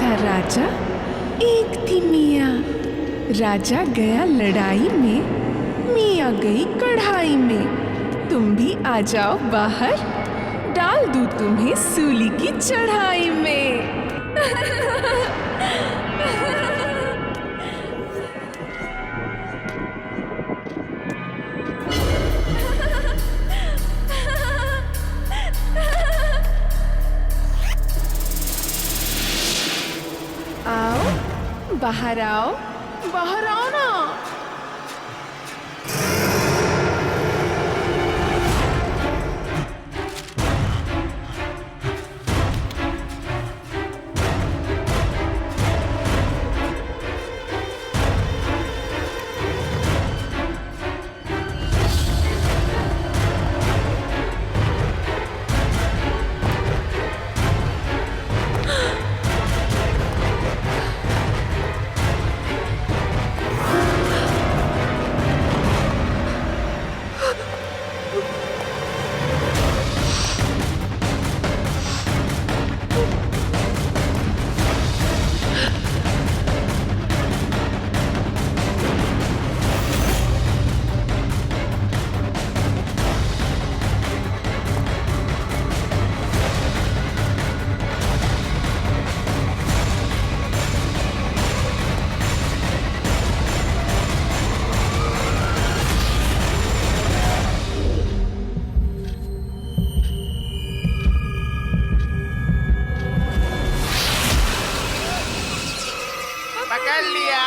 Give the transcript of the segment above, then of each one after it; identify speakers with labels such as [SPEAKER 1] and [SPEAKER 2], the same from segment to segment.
[SPEAKER 1] था राजा, एक थी मियाँ। राजा गया लड़ाई में, मियाँ गई कढ़ाई में। तुम भी आ जाओ बाहर, डाल दूँ तुम्हें सूली की चढ़ाई में। आओ, बाहर आओ, बाहर आओ ना।
[SPEAKER 2] पकड़ लिया।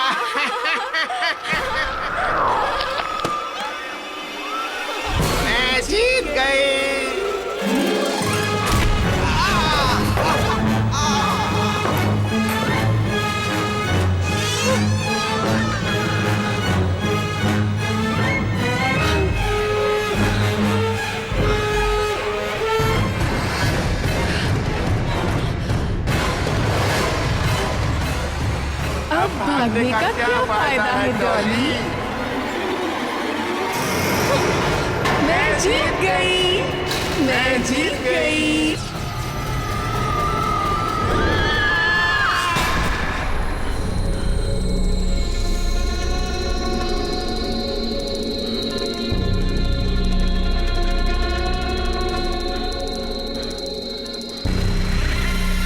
[SPEAKER 2] मैं जीत गई।
[SPEAKER 1] अब भागने का क्या फायदा है डॉली? मैं जीत गई, मैं जीत गई।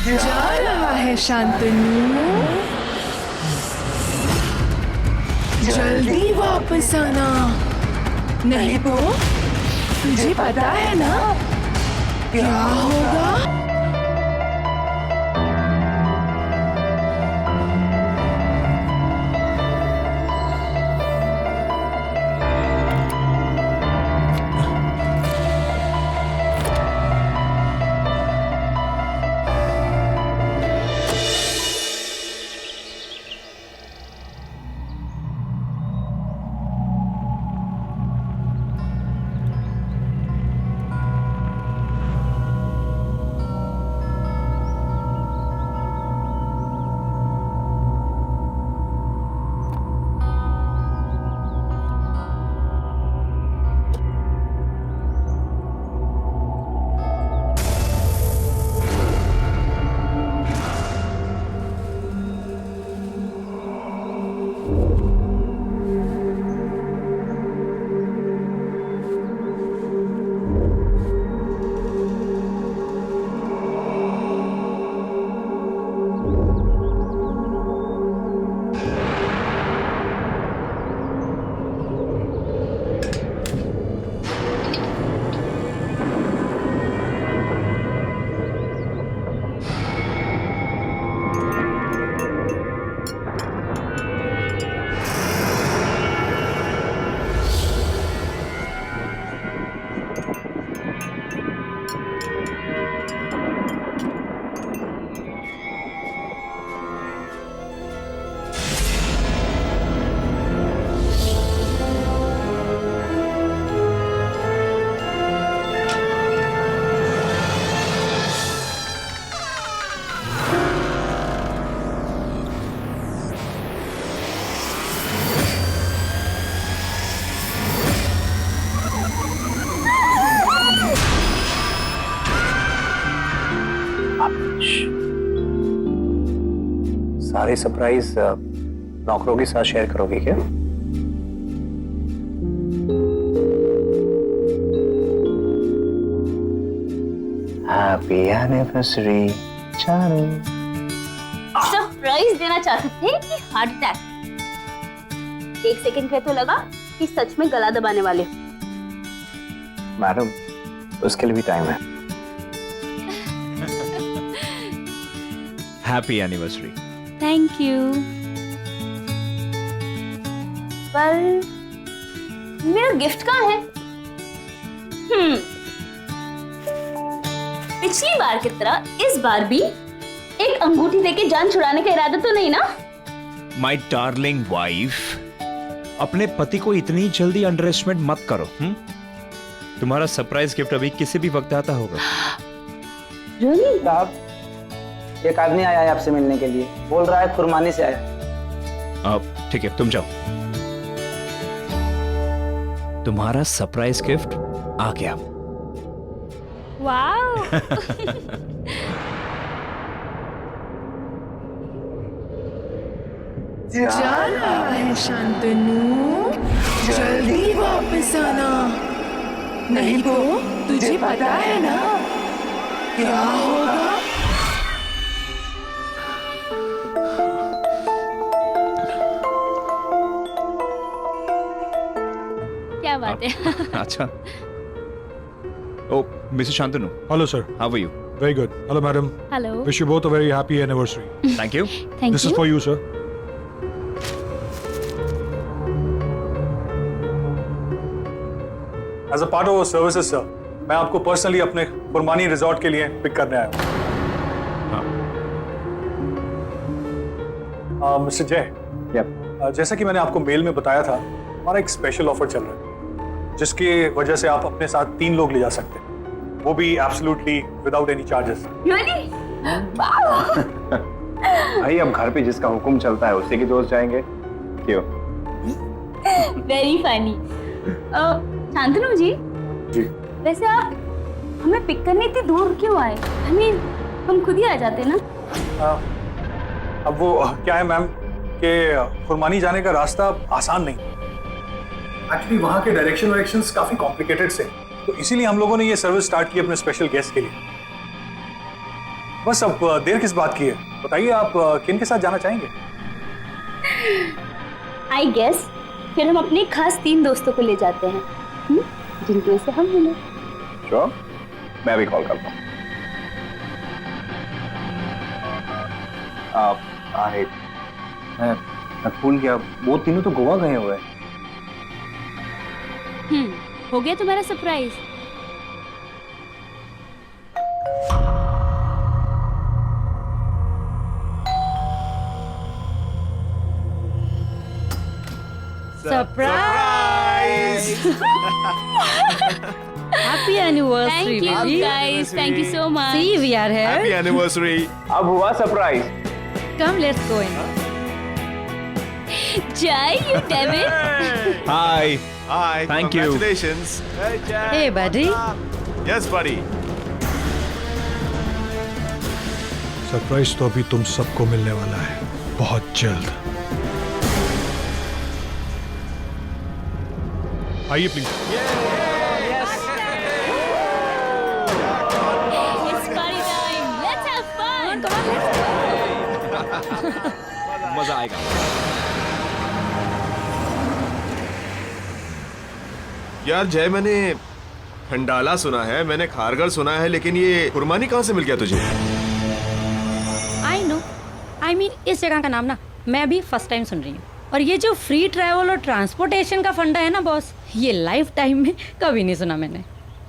[SPEAKER 1] जा रहा है शांतनु, जल्दी वापस आना, नहीं तो तुझे पता है ना क्या होगा?
[SPEAKER 3] सारे सरप्राइज नौकरों के साथ शेयर करोगे क्या? Happy anniversary Charu.
[SPEAKER 4] सरप्राइज देना चाहते थे कि हार्ट अटैक? एक सेकंड पे तो लगा कि सच में गला दबाने वाले हो।
[SPEAKER 3] मैडम, उसके लिए भी टाइम है।
[SPEAKER 5] Happy anniversary.
[SPEAKER 4] Thank you. पर मेरा गिफ्ट कहाँ है? पिछली बार की तरह इस बार भी एक अंगूठी देके जान छुड़ाने का इरादा तो नहीं ना?
[SPEAKER 5] माय डार्लिंग वाइफ, अपने पति को इतनी जल्दी अंडर एस्टिमेट मत करो। तुम्हारा सरप्राइज गिफ्ट अभी किसी भी वक्त आता होगा।
[SPEAKER 4] Really?
[SPEAKER 6] साहब, एक आदमी आया है आपसे मिलने के लिए, बोल रहा है खुरमानी से आया।
[SPEAKER 5] अब ठीक है, तुम जाओ। तुम्हारा सरप्राइज गिफ्ट आ गया।
[SPEAKER 4] वाओ।
[SPEAKER 1] जाना है शांतनु, जल्दी वापस आना, नहीं तो तुझे पता है ना क्या होगा।
[SPEAKER 4] क्या बात है?
[SPEAKER 5] अच्छा। Oh Mrs Shantanu,
[SPEAKER 7] Hello, sir.
[SPEAKER 5] How are you?
[SPEAKER 7] Very good. Hello, madam.
[SPEAKER 4] Hello.
[SPEAKER 7] Wish you both a very happy anniversary.
[SPEAKER 5] Thank you.
[SPEAKER 4] Thank
[SPEAKER 7] This is
[SPEAKER 4] you.
[SPEAKER 7] for you, sir. As a part of our services, sir, मैं आपको personally अपने कुर्बानी resort के लिए pick करने आया हूँ। Mister जय, जैसा कि मैंने आपको मेल में बताया था, हमारा एक स्पेशल ऑफर चल रहा है, जिसकी वजह से आप अपने साथ 3 लोग ले जा सकते हैं, वो भी absolutely without any charges.
[SPEAKER 4] Really?
[SPEAKER 3] भाई, अब घर पे जिसका हुक्म चलता है उसी के दोस्त जाएंगे, क्यों?
[SPEAKER 4] Very funny. शांतनु जी,
[SPEAKER 7] जी।
[SPEAKER 4] वैसे आप हमें पिक करने इतनी दूर क्यों आए? हम खुद ही आ जाते ना।
[SPEAKER 7] अब वो क्या है मैम कि खुरमानी जाने का रास्ता आसान नहीं। एक्चुअली वहाँ के डायरेक्शंस काफी कॉम्प्लिकेटेड से, तो इसीलिए हम लोगों ने ये सर्विस स्टार्ट की अपने स्पेशल गेस्ट के लिए। बस अब देर किस बात की है, बताइए आप किन के साथ जाना चाहेंगे?
[SPEAKER 4] आई गेस फिर हम अपने खास 3 दोस्तों को ले जाते हैं, जिनकी वजह से हम मिले।
[SPEAKER 3] श्योर, मैं भी कॉल करता हूँ। अरे मैं भूल गया, वो तीनों तो गोवा गए हुए हैं।
[SPEAKER 4] हो गया तुम्हारा surprise?
[SPEAKER 8] Surprise! Happy anniversary,
[SPEAKER 4] thank you
[SPEAKER 8] baby.
[SPEAKER 4] Guys, thank you so much.
[SPEAKER 8] See, we are here.
[SPEAKER 2] Happy anniversary.
[SPEAKER 3] अब हुआ surprise.
[SPEAKER 8] Come, let's go in.
[SPEAKER 4] जय you David.
[SPEAKER 5] Hi.
[SPEAKER 2] Hi,
[SPEAKER 5] Thank you.
[SPEAKER 2] Congratulations.
[SPEAKER 8] Hey, buddy.
[SPEAKER 2] Yes, buddy.
[SPEAKER 7] Surprise तो अभी तुम सबको मिलने वाला है, बहुत जल्द। आइए please.
[SPEAKER 4] It's party time. Let's have fun.
[SPEAKER 5] मजा आएगा।
[SPEAKER 2] यार जय, मैंने खंडाला सुना है, मैंने खारगर सुना है, लेकिन ये कुर्बानी कहाँ से मिल गया तुझे?
[SPEAKER 8] I know. I mean, इस जगह का नाम ना मैं भी फर्स्ट टाइम सुन रही हूँ। और ये जो फ्री ट्रैवल और ट्रांसपोर्टेशन का फंडा है ना बॉस, ये लाइफ टाइम में कभी नहीं सुना मैंने।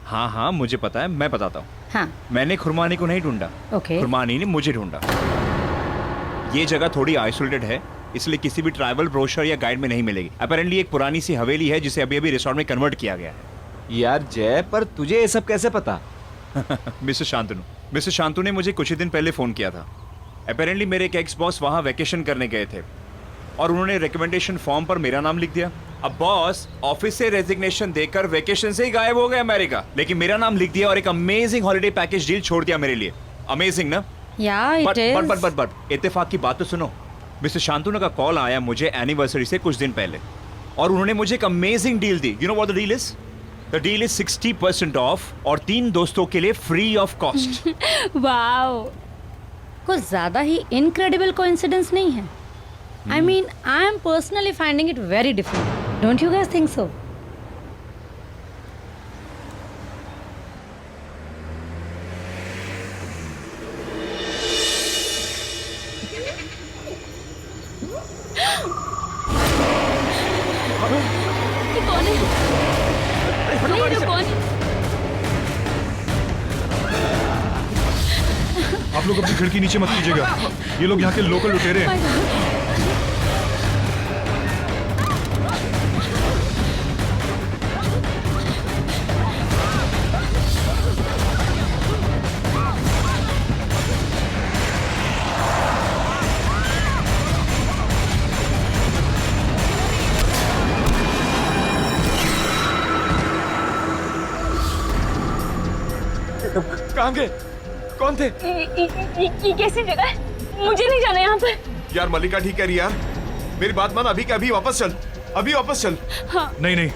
[SPEAKER 5] हाँ हाँ, मुझे पता है, मैं बताता हूँ।
[SPEAKER 8] हाँ,
[SPEAKER 5] मैंने खुरमानी को नहीं ढूंढा,
[SPEAKER 8] ओके।
[SPEAKER 5] खुरमानी ने मुझे ढूंढा। ये जगह थोड़ी आइसोलेटेड है, इसलिए किसी भी ट्रैवल ब्रोशर या गाइड में नहीं मिलेगी। अपेरेंटली एक पुरानी सी हवेली है जिसे अभी अभी रिसोर्ट में कन्वर्ट किया गया है।
[SPEAKER 9] यार जय, पर तुझे ये सब कैसे पता?
[SPEAKER 5] मिस्टर शांतनु ने मुझे कुछ ही दिन पहले फोन किया था। अपेरेंटली मेरे एक एक्स बॉस वहाँ वैकेशन करने गए थे और उन्होंने रिकमेंडेशन फॉर्म पर मेरा नाम लिख दिया। अब बॉस ऑफिस से रेजिग्नेशन देकर वैकेशन से ही गायब हो गए अमेरिका, लेकिन मेरा नाम लिख दिया और एक अमेजिंग हॉलिडे पैकेज डील छोड़ दिया मेरे लिए। अमेजिंग ना?
[SPEAKER 8] या इट इज।
[SPEAKER 5] बट इत्तेफाक की बात तो सुनो। मिस्टर शांतनु का कॉल आया मुझे एनिवर्सरी से कुछ दिन पहले, और उन्होंने मुझे एक amazing deal the. You know what the deal is? The deal is 60% of और 3 दोस्तों के लिए फ्री ऑफ कॉस्ट।
[SPEAKER 8] वाओ, कुछ ज्यादा ही इनक्रेडिबल कोइंसिडेंस नहीं है? I mean, I am personally finding it very different. Don't you guys think so?
[SPEAKER 4] ये कौन है? नहीं, ये कौन है?
[SPEAKER 7] आप लोग अपनी खिड़की नीचे मत कीजिएगा, ये लोग यहाँ के लोकल लुटेरे हैं।
[SPEAKER 2] कहाँ गए? कौन थे?
[SPEAKER 4] ये कैसी जगह है? मुझे नहीं जाना यहाँ पर।
[SPEAKER 2] यार मल्लिका ठीक कह रही यार, मेरी बात मान, अभी के अभी वापस चल, अभी वापस चल।
[SPEAKER 4] हाँ।
[SPEAKER 7] नहीं नहीं,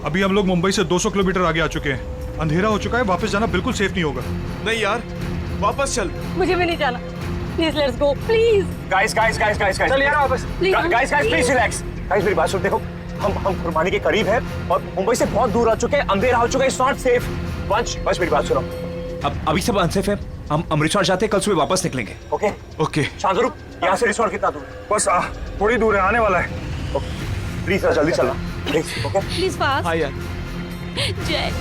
[SPEAKER 7] अभी हम लोग मुंबई से 200 किलोमीटर आगे आ चुके हैं, अंधेरा हो चुका है, वापस जाना बिल्कुल सेफ नहीं होगा।
[SPEAKER 2] नहीं यार, वापस चल।
[SPEAKER 4] मुझे भी नहीं जाना। Please let's go, please.
[SPEAKER 3] Guys guys guys guys guys, चल यार वापस। Guys guys please relax. Guys मेरी बात सुन, देखो हम खुरमानी के करीब है और मुंबई से बहुत दूर आ चुके हैं, अंधेरा हो चुका है, इट्स नॉट सेफ। वंश मेरी बात सुनो।
[SPEAKER 5] अब अभी सब अनसेफ है, हम रिसोर्ट जाते हैं, कल सुबह वापस निकलेंगे।
[SPEAKER 3] Okay
[SPEAKER 2] okay.
[SPEAKER 3] शांतनु, यहाँ से रिसोर्ट कितना दूर है?
[SPEAKER 7] बस थोड़ी दूर है, आने वाला है।
[SPEAKER 3] प्लीज जल्दी चलना प्लीज। Okay
[SPEAKER 8] please fast.
[SPEAKER 2] हाँ यार।
[SPEAKER 4] जय।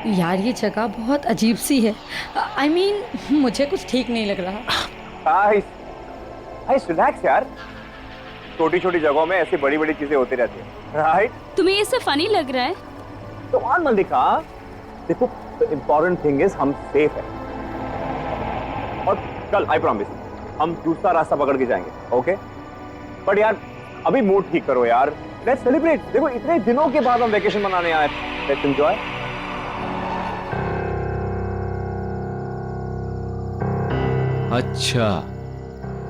[SPEAKER 8] यार ये जगह बहुत अजीब सी है। आई मीन, मुझे कुछ ठीक नहीं लग रहा।
[SPEAKER 3] गाइस रिलैक्स यार, छोटी छोटी जगहों में ऐसी बड़ी बड़ी चीजें होती रहती है, राइट?
[SPEAKER 4] तुम्हें ये सब फनी लग रहा है?
[SPEAKER 3] तो ऑन मल्लिका, देखो इम्पोर्टेंट थिंग इज हम सेफ है, और कल आई प्रॉमिस हम दूसरा रास्ता पकड़ के जाएंगे। ओके बट यार अभी मूड ठीक करो यार, लेट्स सेलिब्रेट। देखो इतने दिनों के बाद हम वेकेशन मनाने आए, लेट्स एंजॉय।
[SPEAKER 9] अच्छा,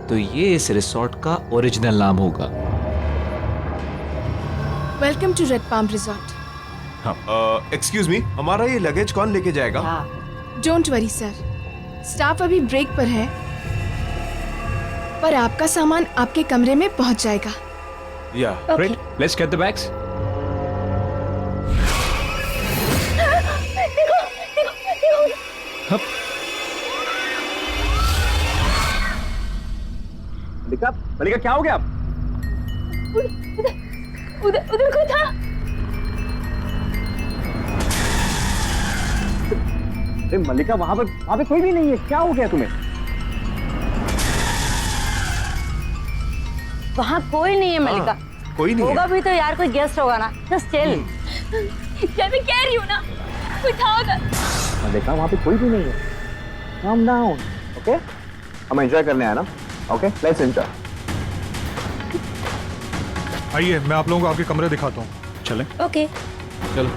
[SPEAKER 9] तो ये इस रिसोर्ट का ओरिजिनल नाम होगा।
[SPEAKER 1] Welcome to Red Palm resort.
[SPEAKER 2] Excuse me, हमारा ये लगेज कौन लेके जाएगा?
[SPEAKER 1] डोंट वरी सर, स्टाफ अभी ब्रेक पर है, पर आपका सामान आपके कमरे में पहुंच जाएगा।
[SPEAKER 2] या
[SPEAKER 5] Great, let's get the bags.
[SPEAKER 3] मल्लिका, मल्लिका क्या हो गया?
[SPEAKER 4] उधर कोई था।
[SPEAKER 3] मल्लिका वहां पे कोई भी नहीं है, क्या हो गया तुम्हें?
[SPEAKER 8] वहाँ कोई नहीं है मल्लिका।
[SPEAKER 2] कोई नहीं
[SPEAKER 8] होगा
[SPEAKER 2] है।
[SPEAKER 8] भी तो यार कोई गेस्ट होगा ना। Just chill.
[SPEAKER 4] जय मैं कह रही हूँ ना, कोई था उधर।
[SPEAKER 3] मल्लिका वहां पे कोई भी नहीं है, calm down, ओके? हम एंजॉय करने आए ना, ओके? Let's enjoy.
[SPEAKER 7] आइए मैं आप लोगों को आपके कमरे दिखाता हूँ।
[SPEAKER 5] चलें?
[SPEAKER 8] ओके।
[SPEAKER 9] चलो।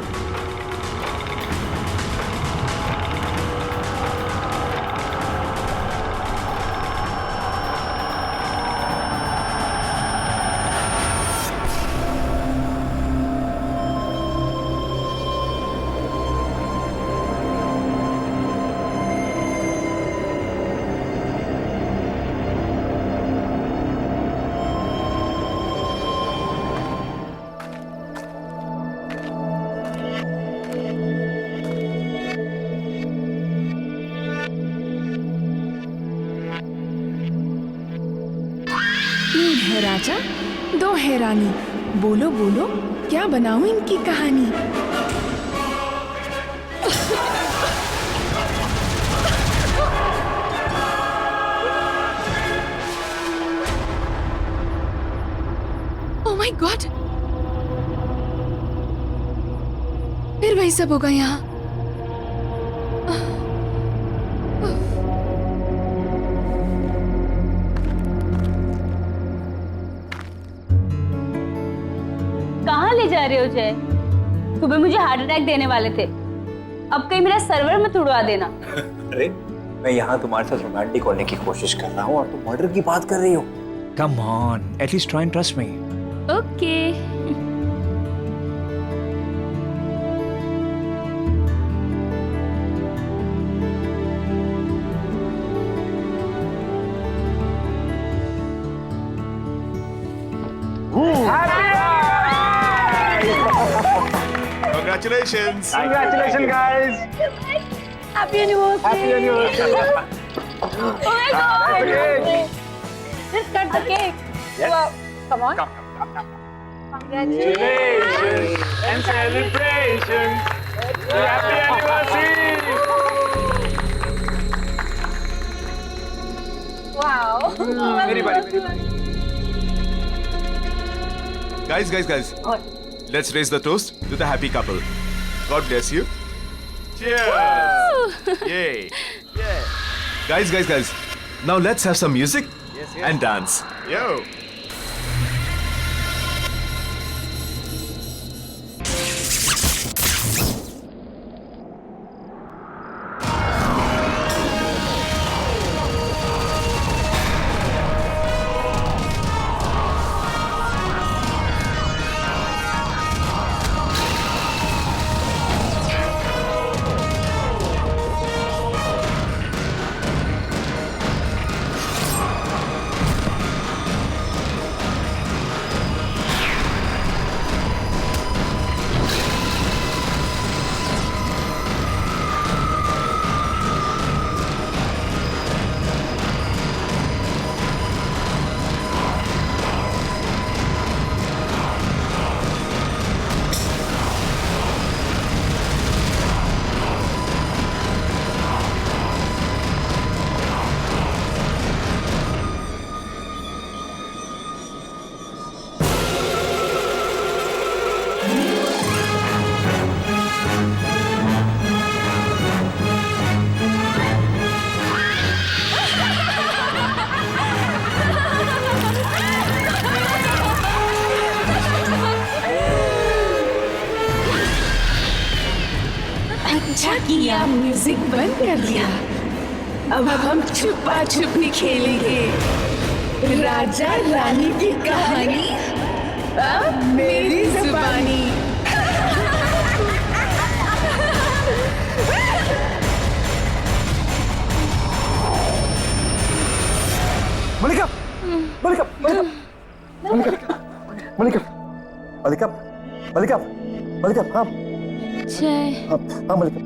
[SPEAKER 1] तीन है राजा, दो है रानी, बोलो बोलो क्या बनाऊं इनकी कहानी।
[SPEAKER 4] ओह
[SPEAKER 1] माय गॉड, फिर वही सब होगा यहाँ।
[SPEAKER 4] कहाँ ले जा रहे हो जय? सुबह मुझे हार्ट अटैक देने वाले थे, अब कहीं मेरा सर्वर मत उड़वा देना।
[SPEAKER 3] अरे मैं यहाँ तुम्हारे साथ रोमांटिक होने की कोशिश कर रहा हूँ और तुम मर्डर की बात कर रही हो।
[SPEAKER 5] Come on, at least try and trust me.
[SPEAKER 4] Okay.
[SPEAKER 2] Congratulations.
[SPEAKER 3] Congratulations, guys.
[SPEAKER 8] Happy anniversary.
[SPEAKER 3] Happy anniversary.
[SPEAKER 4] Oh my God.
[SPEAKER 8] Let's cut the cake.
[SPEAKER 3] Yes.
[SPEAKER 8] Wow. Come on.
[SPEAKER 3] Congratulations and celebrations. Happy anniversary.
[SPEAKER 8] Wow.
[SPEAKER 3] मेरी बारी।
[SPEAKER 2] Guys. Let's raise the toast to the happy couple. God bless you. Cheers. Yay. Guys. Now let's have some music and dance. Yo.
[SPEAKER 1] अच्छा किया music बंद कर दिया। अब हम छुपा छुपी खेलेंगे। राजा रानी की कहानी अब मेरी जुबानी।
[SPEAKER 3] मलिका, हाँ
[SPEAKER 4] जय।
[SPEAKER 3] हाँ मलिका।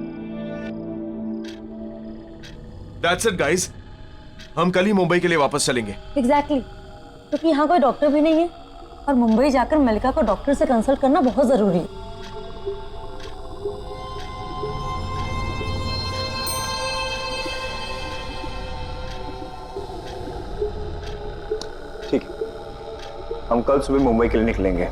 [SPEAKER 2] That's it, guys. हम कल ही मुंबई के लिए वापस चलेंगे।
[SPEAKER 8] एग्जैक्टली क्योंकि यहाँ कोई डॉक्टर भी नहीं है और मुंबई जाकर मलिका को डॉक्टर से कंसल्ट करना बहुत जरूरी है।
[SPEAKER 3] ठीक है, हम कल सुबह मुंबई के लिए निकलेंगे।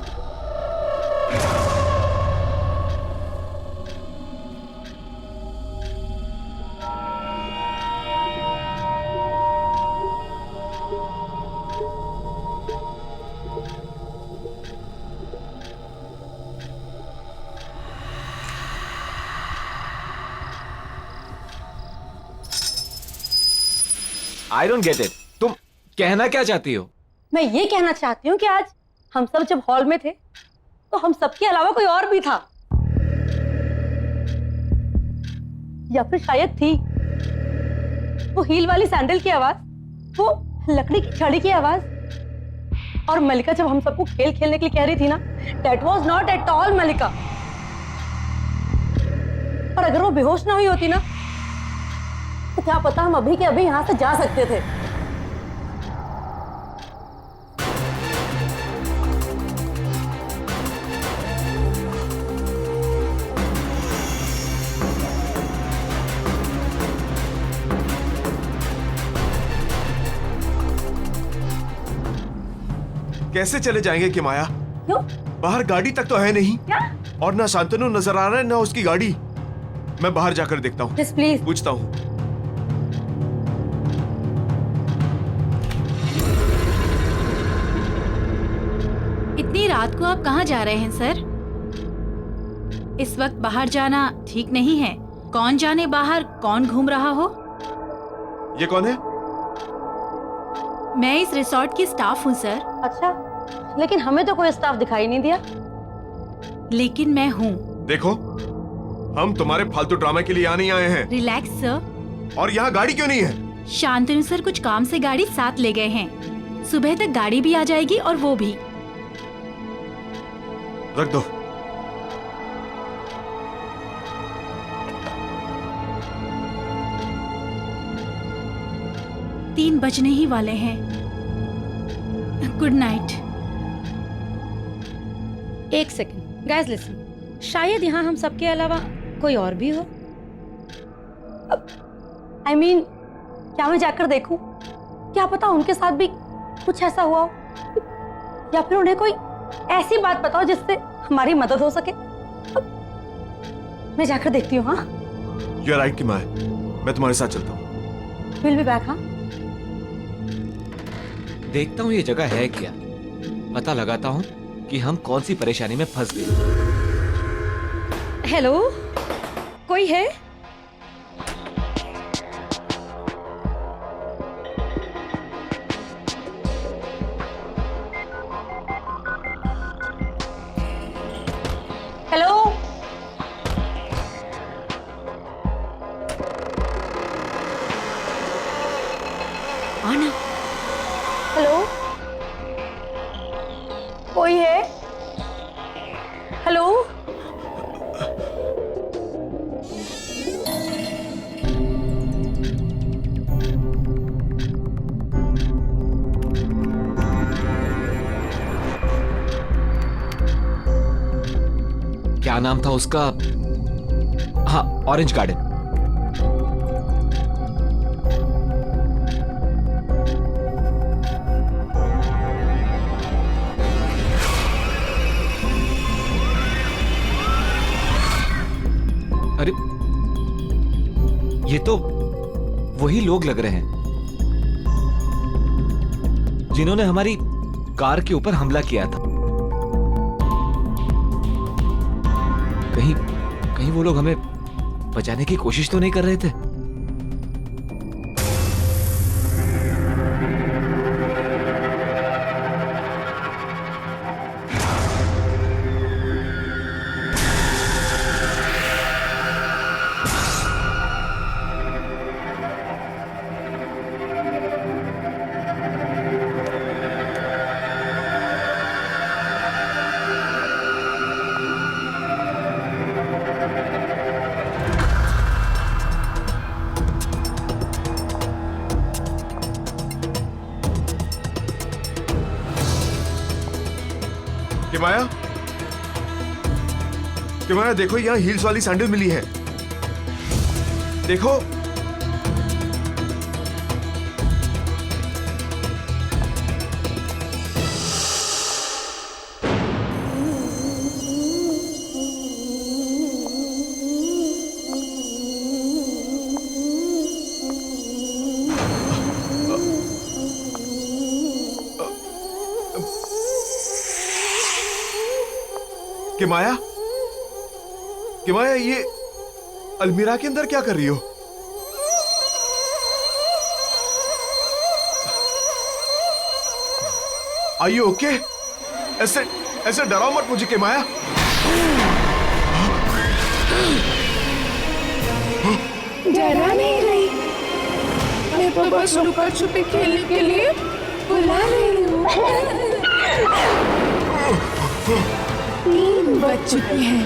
[SPEAKER 9] आई डोंट गेट इट, तुम कहना क्या चाहती हो?
[SPEAKER 8] मैं ये कहना चाहती हूँ कि आज हम सब जब हॉल में थे तो हम सबके अलावा कोई और भी था, या फिर शायद थी। वो हील वाली सैंडल की आवाज, वो लकड़ी की छड़ी की आवाज, और मलिका जब हम सबको खेल खेलने के लिए कह रही थी ना, that was not at all Malika. और अगर वो बेहोश ना हुई होती ना, तो क्या पता हम अभी के अभी यहां से जा सकते थे।
[SPEAKER 2] कैसे चले जाएंगे कि माया?
[SPEAKER 8] क्यों?
[SPEAKER 2] बाहर गाड़ी तक तो है नहीं।
[SPEAKER 8] क्या?
[SPEAKER 2] और ना शांतनु नजर आ रहा है ना उसकी गाड़ी। मैं बाहर जाकर देखता हूँ,
[SPEAKER 8] प्लीज प्लीज।
[SPEAKER 2] पूछता हूँ।
[SPEAKER 10] इतनी रात को आप कहाँ जा रहे हैं सर? इस वक्त बाहर जाना ठीक नहीं है। कौन जाने बाहर कौन घूम रहा हो।
[SPEAKER 2] ये कौन है?
[SPEAKER 10] मैं इस रिसोर्ट की स्टाफ हूँ सर।
[SPEAKER 8] अच्छा, लेकिन हमें तो कोई स्टाफ दिखाई नहीं दिया।
[SPEAKER 10] लेकिन मैं हूँ।
[SPEAKER 2] देखो, हम तुम्हारे फालतू ड्रामे के लिए यहाँ नहीं आए हैं।
[SPEAKER 10] Relax sir.
[SPEAKER 2] और यहाँ गाड़ी क्यों नहीं है?
[SPEAKER 10] शांतनु सर कुछ काम से गाड़ी साथ ले गए हैं। सुबह तक गाड़ी भी आ जाएगी और वो भी।
[SPEAKER 2] रख दो।
[SPEAKER 10] तीन बजने ही वाले हैं। Good night.
[SPEAKER 8] एक सेकंड गाइस, लिसन। शायद यहाँ हम सबके अलावा कोई और भी हो। I mean, क्या मैं जाकर देखूं? क्या पता उनके साथ भी कुछ ऐसा हुआ हो, या फिर उन्हें कोई ऐसी बात पता हो जिससे हमारी मदद हो सके। मैं जाकर देखती हूँ। हाँ,
[SPEAKER 2] यू आर राइट कि मैं तुम्हारे साथ चलता हूँ।
[SPEAKER 8] Will be back. हाँ,
[SPEAKER 9] देखता हूँ ये जगह है क्या, पता लगाता हूँ कि हम कौन सी परेशानी में फंस गए।
[SPEAKER 8] हेलो, कोई है? हेलो,
[SPEAKER 10] आना।
[SPEAKER 8] हेलो, कोई है? हेलो,
[SPEAKER 9] क्या नाम था उसका? हाँ, ऑरेंज गार्डन। अरे, ये तो वही लोग लग रहे हैं जिन्होंने हमारी कार के ऊपर हमला किया था। कहीं वो लोग हमें बचाने की कोशिश तो नहीं कर रहे थे?
[SPEAKER 2] किमाया, देखो यहाँ हील्स वाली सैंडल मिली है। देखो। किमाया, किमाया, ये अलमीरा के अंदर क्या कर रही हो? Are you okay? ऐसे डराओ मत मुझे किमाया।
[SPEAKER 1] डरा नहीं रही, मैं तो बस लुका छुपी खेलने के लिए बुला रही हूँ। 3 बज चुके हैं,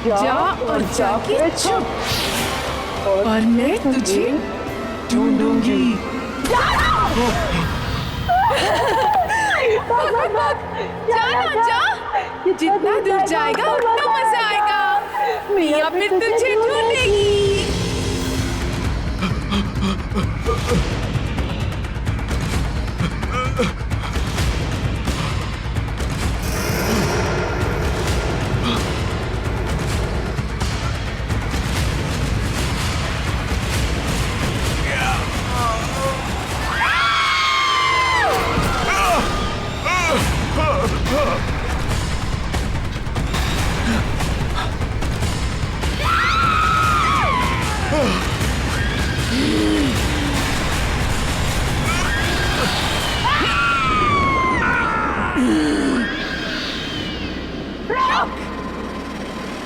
[SPEAKER 1] जा और जाके छुप, और मैं तुझे ढूंढूंगी। जाना जा, जितना दूर जाएगा उतना मजा आएगा। मिया फिर तुझे ढूंढेगी।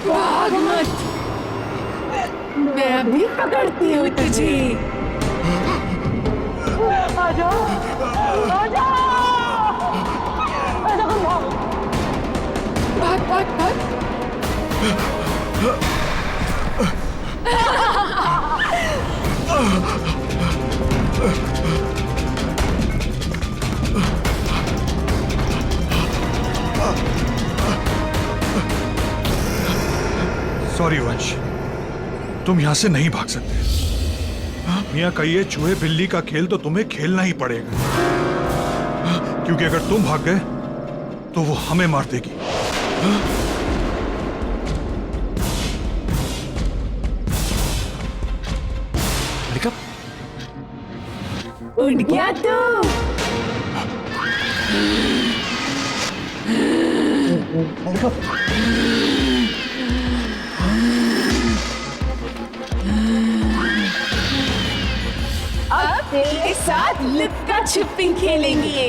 [SPEAKER 1] भाग मत, मैं अभी पकड़ती हूँ तुझे।
[SPEAKER 8] आ जाओ, आ जाओ। ऐसा कौन भाग?
[SPEAKER 1] भाग भाग भाग।
[SPEAKER 7] सॉरी वंश, तुम यहां से नहीं भाग सकते। मियां का ये चूहे बिल्ली का खेल तो तुम्हें खेलना ही पड़ेगा, क्योंकि अगर तुम भाग गए तो वो हमें मार देगी।
[SPEAKER 9] मलिका,
[SPEAKER 1] उड़ गया तू। अब तेरे साथ लुक्का छुपी खेलेंगे।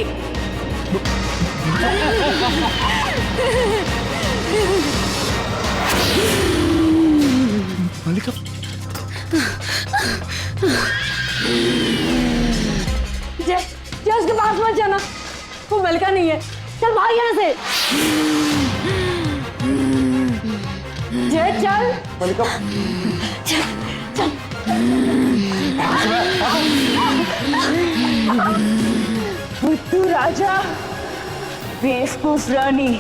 [SPEAKER 9] मलिका,
[SPEAKER 8] जय जय उसके पास मत जाना, वो मलिका नहीं है। चल भाग यहाँ से। जय चल।
[SPEAKER 3] मलिका,
[SPEAKER 1] बुद्धू राजा, बेवकूफ रानी,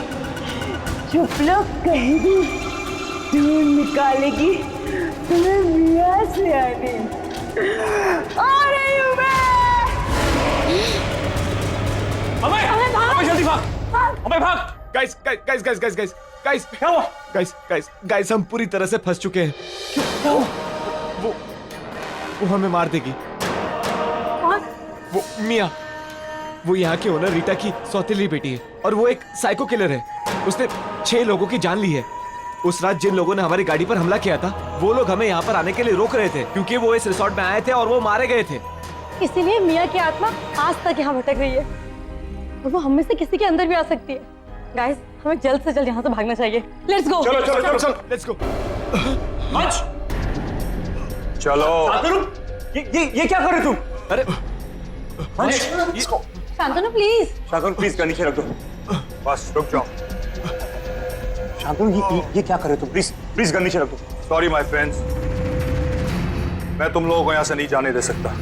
[SPEAKER 1] चुप लोग कहीं भी ढूंढ निकालेगी तुम्हें मियां से आने। आ रही हूँ मैं।
[SPEAKER 3] अबे जल्दी भाग, अबे भाग।
[SPEAKER 2] Guys guys guys guys guys guys guys
[SPEAKER 3] क्या हुआ?
[SPEAKER 2] गाइस गाइस गाइस हम पूरी तरह से फंस चुके हैं। वो हमें मार देगी। वो मिया, वो यहाँ के ओनर रीटा की सौतेली बेटी है और वो एक साइको किलर है। उसने 6 लोगों की जान ली है। उस रात जिन लोगों ने हमारी गाड़ी पर हमला किया था, वो लोग हमें यहाँ पर आने के लिए रोक रहे थे क्योंकि वो इस रिसोर्ट में आए थे और वो मारे गए थे।
[SPEAKER 8] इसीलिए मियां की आत्मा आज तक यहाँ भटक रही है और वो हम में से किसी के अंदर भी आ सकती है। गाइस, हमें जल्द से जल्द यहाँ से भागना चाहिए। Let's go.
[SPEAKER 2] चलो चलो चलो चलो, लेट्स गो।
[SPEAKER 3] चलो। ये क्या कर रहे तुम?
[SPEAKER 2] अरे
[SPEAKER 8] Shantanu please.
[SPEAKER 3] Shantanu please gun नीचे रख दो। बस रुक जाओ। शांतनु ये क्या कर रहे तुम? प्लीज प्लीज गन नीचे रख दो। सॉरी माय फ्रेंड्स, मैं तुम लोगों को यहाँ से नहीं जाने दे सकता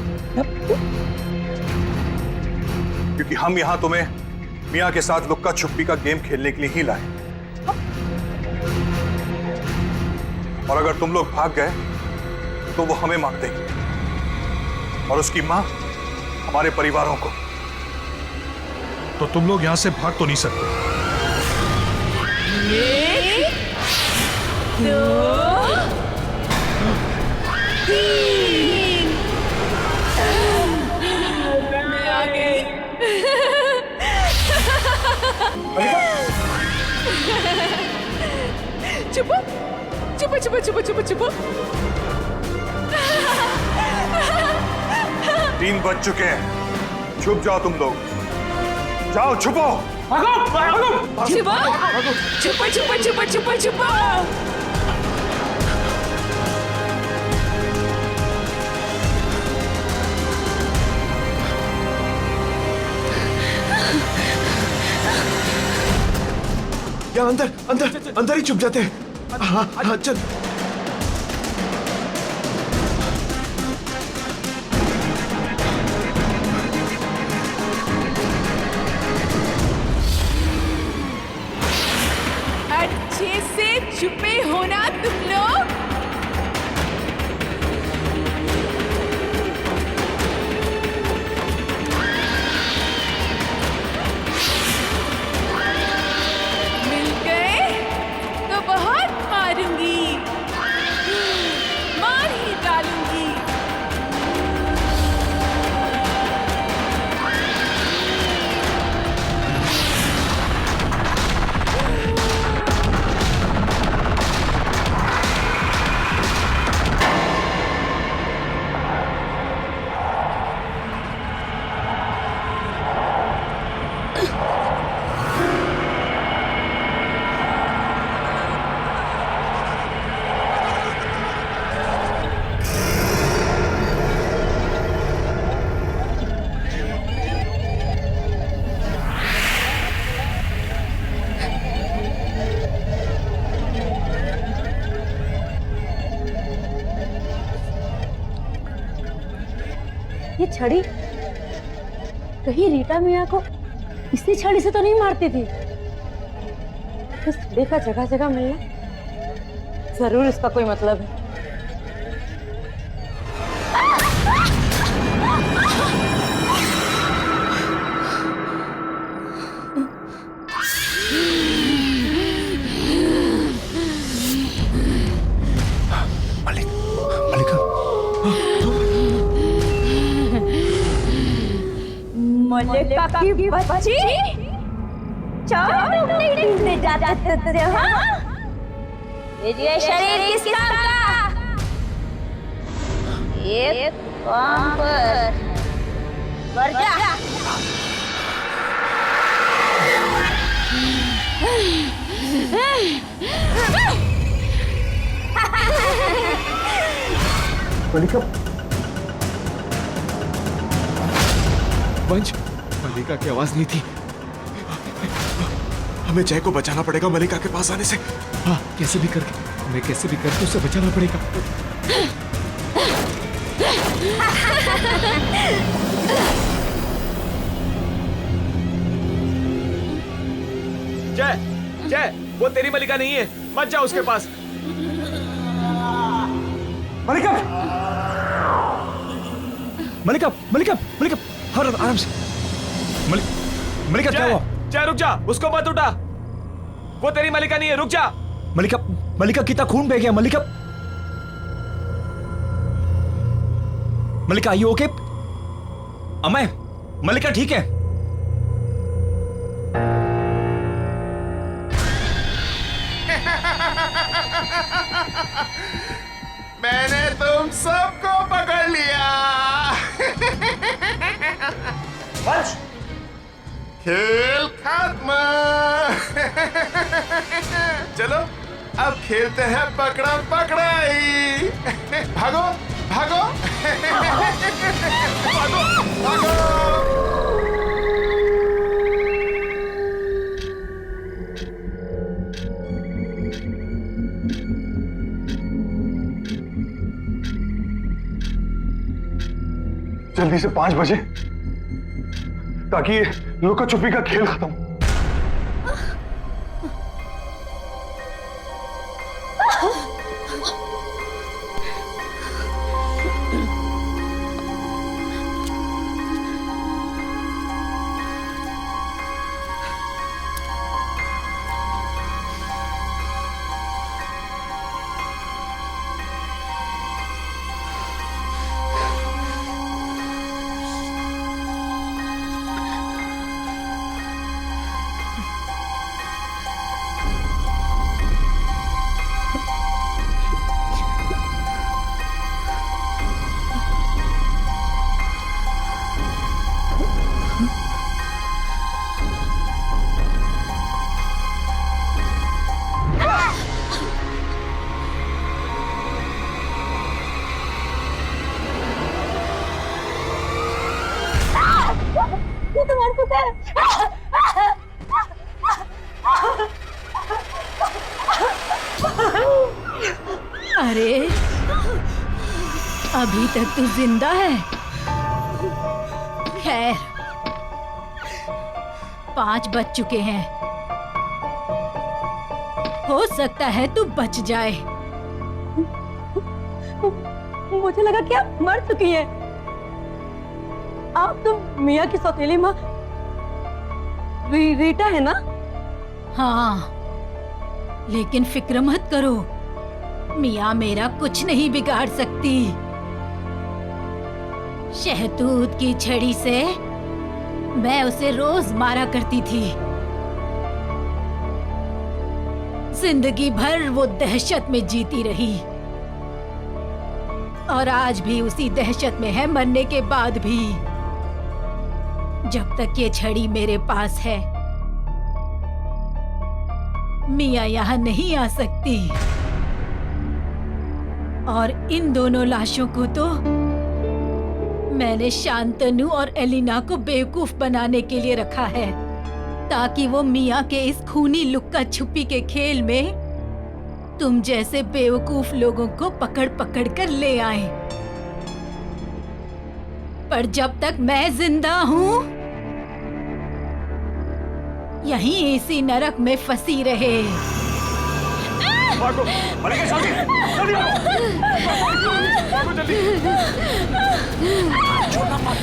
[SPEAKER 3] क्योंकि हम यहाँ तुम्हें मियां के साथ लुक्का छुपी का गेम खेलने के लिए ही लाए। और अगर तुम लोग भाग गए तो वो हमें मार देगी और उसकी मां हमारे परिवारों को। तो तुम लोग यहां से भाग तो नहीं सकते।
[SPEAKER 1] 1, 2, 3। मैं आ गई। चुप चुप चुप चुप चुप चुप।
[SPEAKER 3] 3 बज चुके हैं। छुप जाओ तुम लोग, जाओ छुपो।
[SPEAKER 1] छुपो छुपो छुपो छुपो छुपो छुपो।
[SPEAKER 2] या अंदर अंदर अंदर ही छुप जाते हैं। हाँ हाँ चल।
[SPEAKER 1] अच्छे से छुपे होना तुम लोग। मिल गए तो बहुत मारूंगी, मार ही डालूंगी।
[SPEAKER 8] ये छड़ी कहीं रीटा मियाँ को इसी छड़ी से तो नहीं मारती थी। इस छड़ी का जगह जगह मिलना जरूर इसका कोई मतलब है।
[SPEAKER 4] मलिका की बच्ची चार जाते थे। हाँ, ये शरीर किस काम का? ये काम पर मर जा।
[SPEAKER 7] मलिका,
[SPEAKER 2] वंश, मलिका की आवाज नहीं थी। हमें जय को बचाना पड़ेगा मलिका के पास आने से। हाँ, कैसे भी करके, हमें कैसे भी करके उसे बचाना पड़ेगा। जय, जय, वो तेरी मलिका नहीं है, मत जा उसके पास।
[SPEAKER 7] मलिका, मलिका, मलिका, मलिका, आराम से। मलिका क्या हुआ?
[SPEAKER 2] जय रुक जा, उसको मत उठा, वो तेरी मलिका नहीं है, रुक जा।
[SPEAKER 7] मलिका, मलिका कितना खून बह गया। मलिका, मलिका आर यू ओके? अमय, मलिका ठीक है?
[SPEAKER 11] मैंने तुम सबको पकड़ लिया।
[SPEAKER 7] वंश,
[SPEAKER 11] खेल खत्म। चलो अब खेलते हैं पकड़म पकड़ाई। भागो भागो भागो भागो।
[SPEAKER 7] जल्दी से 5 बजे, ताकि लुका छुपी का खेल खत्म हो।
[SPEAKER 10] अरे अभी तक तू जिंदा है। खैर 5 बज चुके हैं, हो सकता है तू बच जाए।
[SPEAKER 8] मुझे लगा कि आप मर चुकी हैं। आप तो मियाँ की सौतेली माँ रीटा है ना?
[SPEAKER 10] हाँ, लेकिन फिक्र मत करो, मियाँ मेरा कुछ नहीं बिगाड़ सकती। शहतूत की छड़ी से मैं उसे रोज मारा करती थी। जिंदगी भर वो दहशत में जीती रही और आज भी उसी दहशत में है, मरने के बाद भी। जब तक ये छड़ी मेरे पास है, मियाँ यहाँ नहीं आ सकती। और इन दोनों लाशों को तो मैंने शांतनु और एलिना को बेवकूफ बनाने के लिए रखा है, ताकि वो मियाँ के इस खूनी लुक्का छुपी के खेल में तुम जैसे बेवकूफ लोगों को पकड़ पकड़ कर ले आए। पर जब तक मैं जिंदा हूँ यहीं इसी नरक में फंसी रहे।
[SPEAKER 3] भागो, मलिका, जल्दी, जल्दी भागो, जल्दी। छोड़ना मत।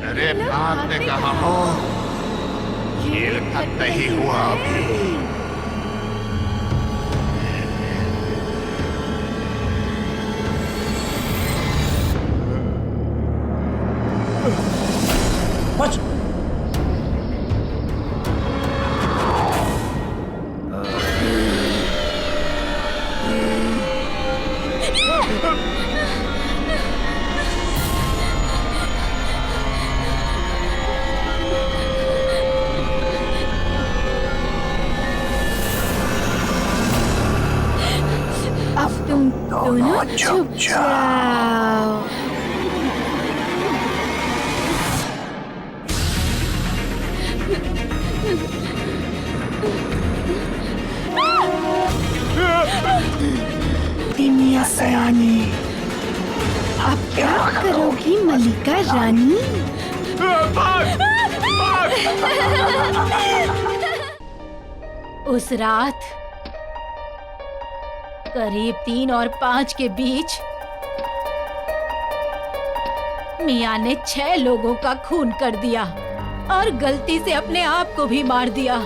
[SPEAKER 11] अरे भागने कहा हो, खेल खत्म नहीं हुआ अभी।
[SPEAKER 3] बच।
[SPEAKER 10] अब तुम दोनों चुप जाओ।
[SPEAKER 1] तिमिया सयानी, अब क्या करोगी मलिका रानी?
[SPEAKER 10] उस रात करीब 3 और 5 के बीच मियाँ ने 6 लोगों का खून कर दिया और गलती से अपने आप को भी मार दिया।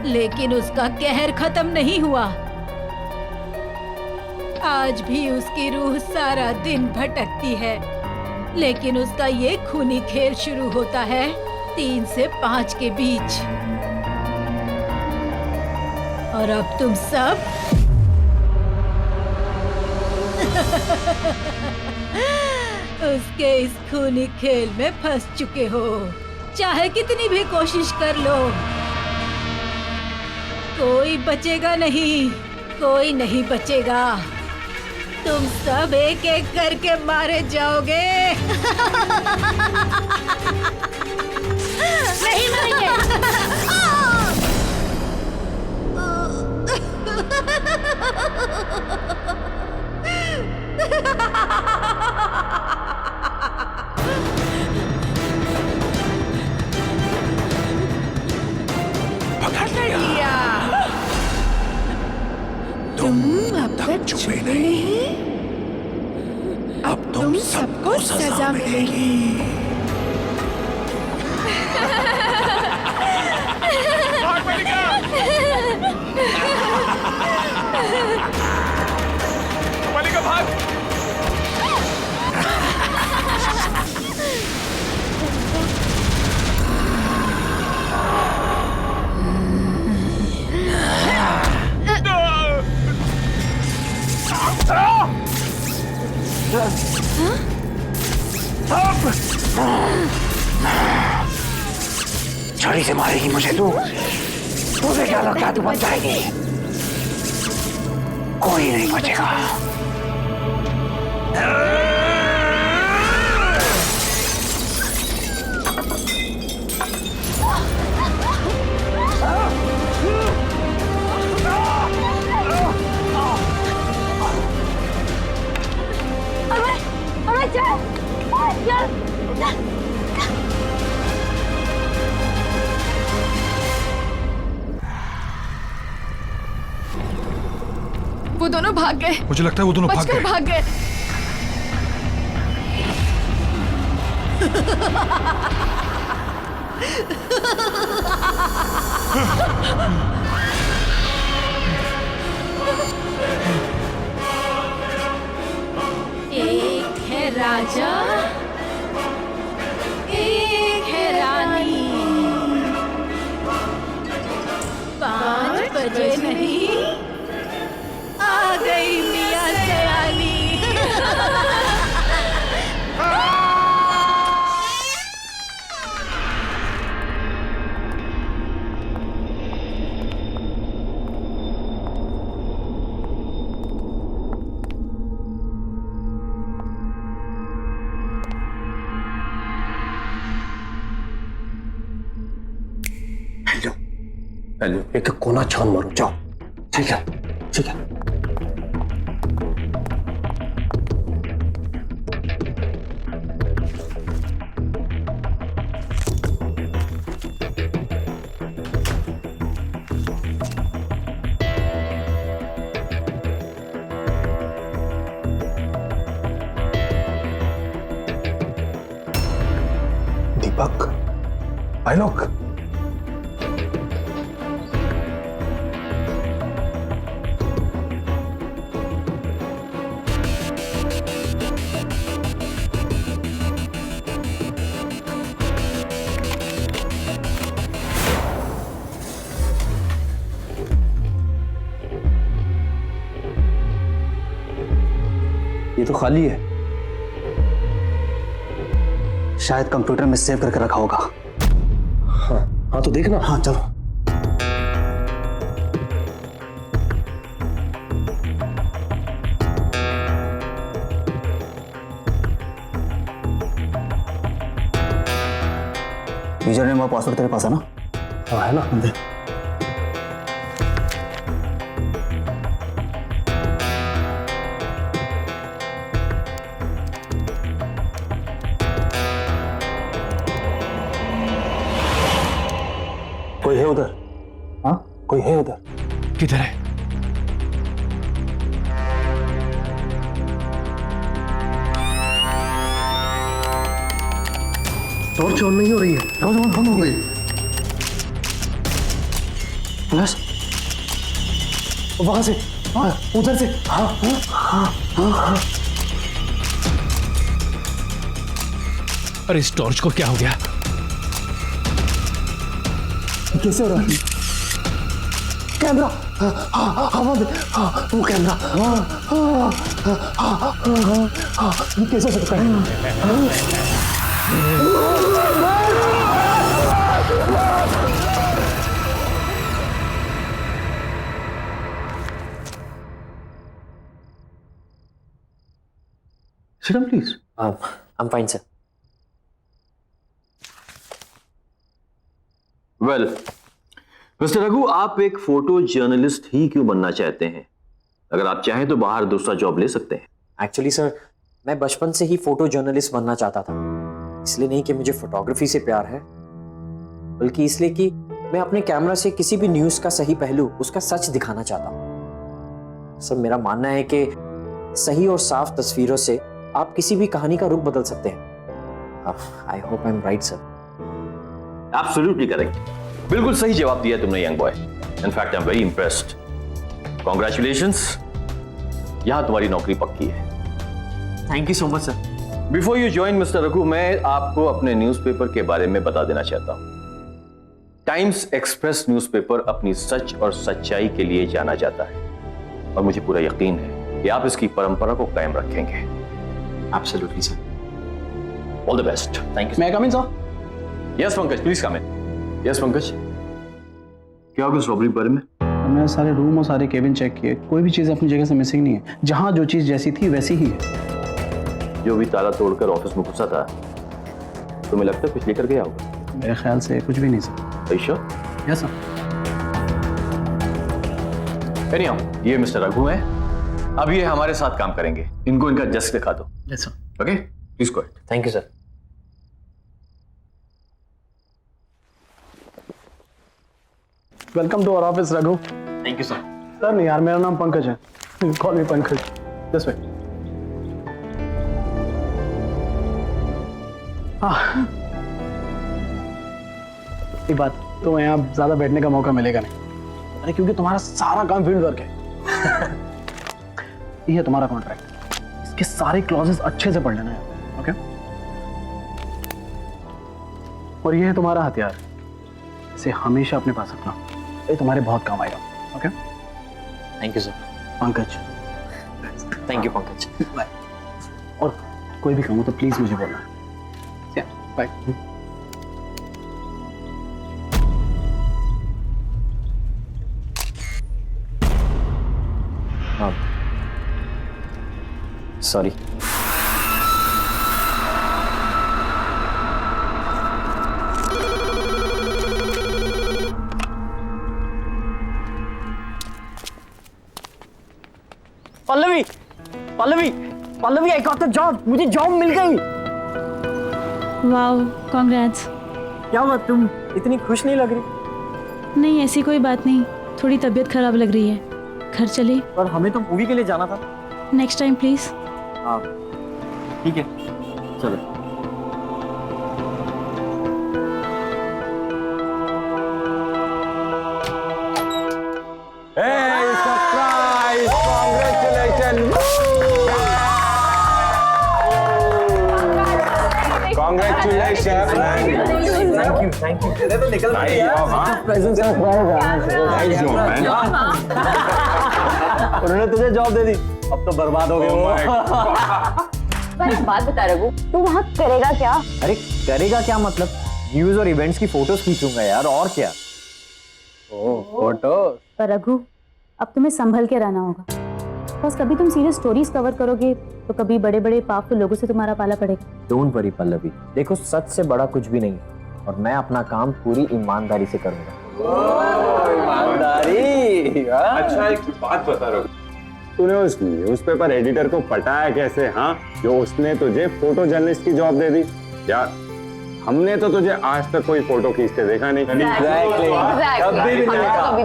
[SPEAKER 10] लेकिन उसका कहर खत्म नहीं हुआ। आज भी उसकी रूह सारा दिन भटकती है, लेकिन उसका ये खूनी खेल शुरू होता है 3 से 5 के बीच। और अब तुम सब उसके इस खूनी खेल में फंस चुके हो। चाहे कितनी भी कोशिश कर लो, कोई बचेगा नहीं, कोई नहीं बचेगा। तुम सब एक एक करके मारे जाओगे। नहीं मरेंगे।
[SPEAKER 1] पकड़ लिया। तुम अब तक छुपे नहीं, अब तुम सबको सजा मिलेगी।
[SPEAKER 11] भाग मलिका! मलिका भाग!
[SPEAKER 3] छड़ी से मारेगी मुझे तू? तुझे क्या लगता है तू बच जाएगी? कोई नहीं बचेगा।
[SPEAKER 1] वो दोनों भाग गए।
[SPEAKER 7] मुझे लगता है वो दोनों
[SPEAKER 1] बचकर भाग गए।
[SPEAKER 10] एक है राजा, एक है रानी। 5 बजे नहीं, आ गई मियाँ सयानी।
[SPEAKER 3] हेलो, एक कोना छान मारो, जाओ। ठीक है।
[SPEAKER 6] ठीक है।
[SPEAKER 7] दीपक, भाई लोग,
[SPEAKER 6] ये तो खाली है, शायद कंप्यूटर में सेव करके रखा होगा।
[SPEAKER 7] हाँ तो देखना।
[SPEAKER 6] हाँ चलो। यूजर नेम और पासवर्ड तेरे पास है ना?
[SPEAKER 7] हाँ है ना।
[SPEAKER 6] दे। कोई है उधर? हाँ कोई है उधर?
[SPEAKER 7] किधर है? टॉर्च ऑन नहीं हो रही है।
[SPEAKER 6] टॉर्च ऑन हो गई। फ्लैश वहां से, हाँ उधर से। हाँ हाँ हाँ हाँ हाँ।
[SPEAKER 7] अरे इस टॉर्च को क्या हो गया?
[SPEAKER 6] कैसे हो रहा है? कैमरा, हवा में, वो कैमरा, ये कैसे हो सकता है?
[SPEAKER 7] Sit down, please.
[SPEAKER 12] I'm fine, sir.
[SPEAKER 13] Well mister Raghu, आप एक फोटो जर्नलिस्ट ही क्यों बनना चाहते हैं? अगर आप चाहें तो बाहर दूसरा जॉब ले सकते हैं।
[SPEAKER 12] एक्चुअली सर, मैं बचपन से ही फोटो जर्नलिस्ट बनना चाहता था। इसलिए नहीं कि मुझे फोटोग्राफी से प्यार है, बल्कि इसलिए कि मैं अपने कैमरा से किसी भी न्यूज का सही पहलू, उसका सच दिखाना चाहता हूँ। सर, मेरा मानना है कि सही और साफ तस्वीरों से आप किसी भी कहानी का रुख बदल सकते हैं। I hope I am right sir.
[SPEAKER 13] Absolutely correct, बिल्कुल सही जवाब दिया तुमने young boy. In fact I am very impressed. Congratulations, यहां तुम्हारी नौकरी पक्की है।
[SPEAKER 12] Thank you so much sir.
[SPEAKER 13] Before you join mister Raghu, मैं आपको अपने न्यूज़पेपर के बारे में बता देना चाहता हूं। टाइम्स एक्सप्रेस न्यूज़पेपर अपनी सच और सच्चाई के लिए जाना जाता है और मुझे पूरा यकीन है कि आप इसकी परंपरा को कायम रखेंगे।
[SPEAKER 12] Absolutely sir.
[SPEAKER 13] All the best.
[SPEAKER 12] Thank you.
[SPEAKER 6] May I come in sir?
[SPEAKER 13] Yes Pankaj, please come in. Yes Pankaj, क्या होगा इस रॉबरी के बारे में?
[SPEAKER 6] मैंने सारे रूम और सारे केबिन चेक किए, कोई भी चीज़ अपनी जगह से मिसिंग नहीं है। जहाँ जो चीज़ जैसी थी वैसी ही है।
[SPEAKER 13] जो भी ताला तोड़कर ऑफिस में घुसा था, तुम्हें लगता है कुछ लेकर गया होगा?
[SPEAKER 6] मेरे ख्याल से कुछ भी नहीं sir.
[SPEAKER 13] Sure?
[SPEAKER 6] Yes sir.
[SPEAKER 13] Anyhow, ये मिस्टर रघु हैं। अब ये हमारे साथ काम करेंगे। इनको इनका डेस्क दिखा दो।
[SPEAKER 6] Yes sir.
[SPEAKER 13] Okay, please go ahead.
[SPEAKER 12] Thank you sir.
[SPEAKER 6] Welcome to our office Raghu.
[SPEAKER 12] Thank you sir.
[SPEAKER 6] Sir नहीं यार, मेरा नाम पंकज है। Call me Pankaj. This way. एक बात, तो यहाँ ज्यादा बैठने का मौका मिलेगा नहीं। अरे क्योंकि तुम्हारा सारा काम फील्ड वर्क है। ये है तुम्हारा कॉन्ट्रैक्ट, इसके सारे क्लॉजेस अच्छे से पढ़ लेना है। ओके? और ये है तुम्हारा हथियार, इसे हमेशा अपने पास रखना, ये तुम्हारे बहुत काम आएगा। Okay?
[SPEAKER 12] Thank you sir.
[SPEAKER 6] Pankaj.
[SPEAKER 12] Thank you Pankaj.
[SPEAKER 6] Bye. और कोई भी काम हो तो प्लीज मुझे बोलना। बाय।
[SPEAKER 12] हाँ, sorry. Pallavi, Pallavi I got the job, मुझे जॉब मिल गई।
[SPEAKER 14] Wow, congrats.
[SPEAKER 12] क्या बात, तुम इतनी खुश नहीं लग रही?
[SPEAKER 14] नहीं, ऐसी कोई बात नहीं, थोड़ी तबीयत खराब लग रही है। घर चले?
[SPEAKER 12] पर हमें तो मूवी के लिए जाना था।
[SPEAKER 14] Next time please.
[SPEAKER 12] हाँ ठीक है, चलो।
[SPEAKER 3] Hey, surprise! Congratulations! Congratulations!
[SPEAKER 12] Thank you. तो निकल
[SPEAKER 3] Present surprise!
[SPEAKER 12] उन्होंने तुझे जॉब दे दी, अब तो बर्बाद हो गए वो।
[SPEAKER 8] एक बात बता रघु, तू वहाँ करेगा क्या?
[SPEAKER 12] अरे करेगा क्या मतलब, न्यूज और इवेंट्स की फोटोज खींचूंगा यार, और क्या। ओह फोटो।
[SPEAKER 14] पर रघु, अब तुम्हें संभल के रहना होगा। बस कभी तुम सीरियस स्टोरीज कवर करोगे तो कभी बड़े बड़े पावरफुल लोगों से तुम्हारा पाला पड़ेगा।
[SPEAKER 12] डोंट वरी पल्लवी, देखो सच से बड़ा कुछ भी नहीं और मैं अपना काम पूरी ईमानदारी से करूंगा। ईमानदारी।
[SPEAKER 3] अच्छा एक बात बता रहा हूँ, तूने उस न्यूज़पेपर एडिटर को पटाया कैसे? हाँ, जो उसने तुझे फोटो जर्नलिस्ट की जॉब दे दी यार। हमने तो तुझे आज तक कोई फोटो खींचते देखा नहीं।
[SPEAKER 8] कभी भी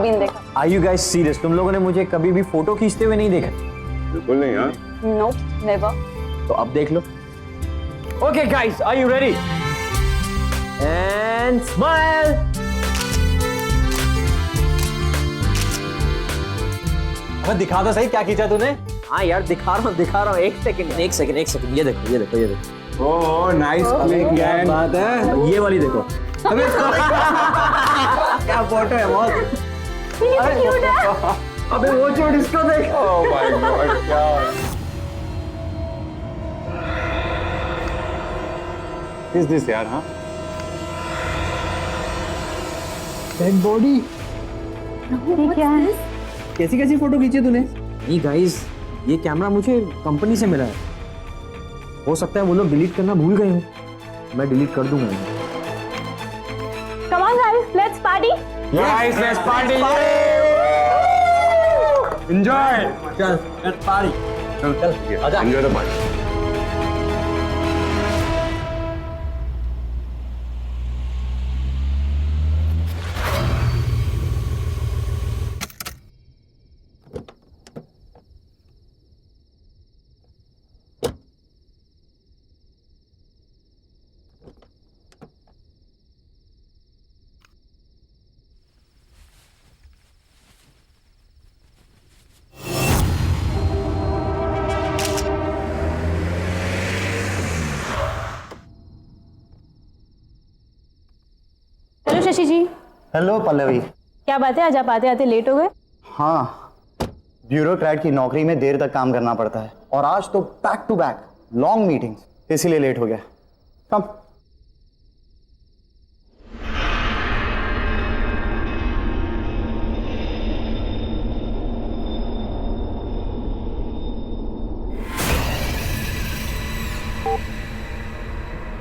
[SPEAKER 8] नहीं देखा।
[SPEAKER 12] Are you guys serious? तुम लोगों ने मुझे कभी भी फोटो खींचते हुए नहीं देखा?
[SPEAKER 3] बिल्कुल नहीं। हाँ
[SPEAKER 8] नो, नेवर।
[SPEAKER 12] तो अब देख लो। Okay guys, are you ready? And smile. अब दिखा दो सही क्या खींचा तूने। हाँ यार दिखा रहा हूँ। एक सेकंड, ये देखो।
[SPEAKER 3] Oh nice click gang.
[SPEAKER 12] बात है, ये वाली देखो। अबे क्या फोटो है बहुत। अबे वो छोड़, इसको देख।
[SPEAKER 3] ओह माय गॉड, क्या इज दिस यार? हाँ
[SPEAKER 6] डेड बॉडी।
[SPEAKER 14] क्या है?
[SPEAKER 6] कैसी फोटो खींची तूने?
[SPEAKER 12] नहीं गाइस, ये कैमरा मुझे कंपनी से मिला है। हो सकता है वो लोग डिलीट करना भूल गए हो, मैं डिलीट कर दूंगा।
[SPEAKER 8] Come on guys, let's party.
[SPEAKER 3] Guys, let's party. Enjoy.
[SPEAKER 12] चल लेट्स पार्टी। चल आजा।
[SPEAKER 3] Enjoy the party.
[SPEAKER 14] Hello Shashi ji.
[SPEAKER 15] Hello Pallavi.
[SPEAKER 14] क्या बात है, आज आप आते आते लेट हो गए?
[SPEAKER 15] हाँ, ब्यूरोक्रेट की नौकरी में देर तक काम करना पड़ता है और आज तो back to back long meetings, इसीलिए लेट हो गया। कम।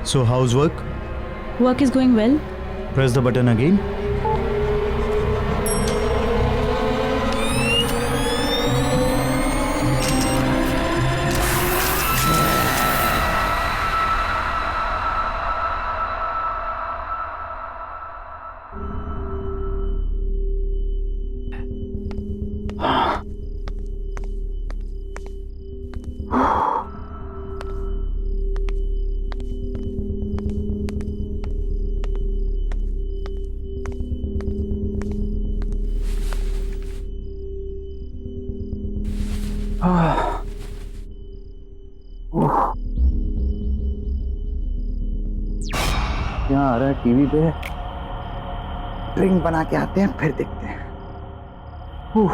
[SPEAKER 16] So how's work?
[SPEAKER 14] Work is going well.
[SPEAKER 16] Press the button again.
[SPEAKER 15] क्या आ रहा है टीवी पे? ड्रिंक बना के आते हैं फिर देखते हैं।
[SPEAKER 16] Huh?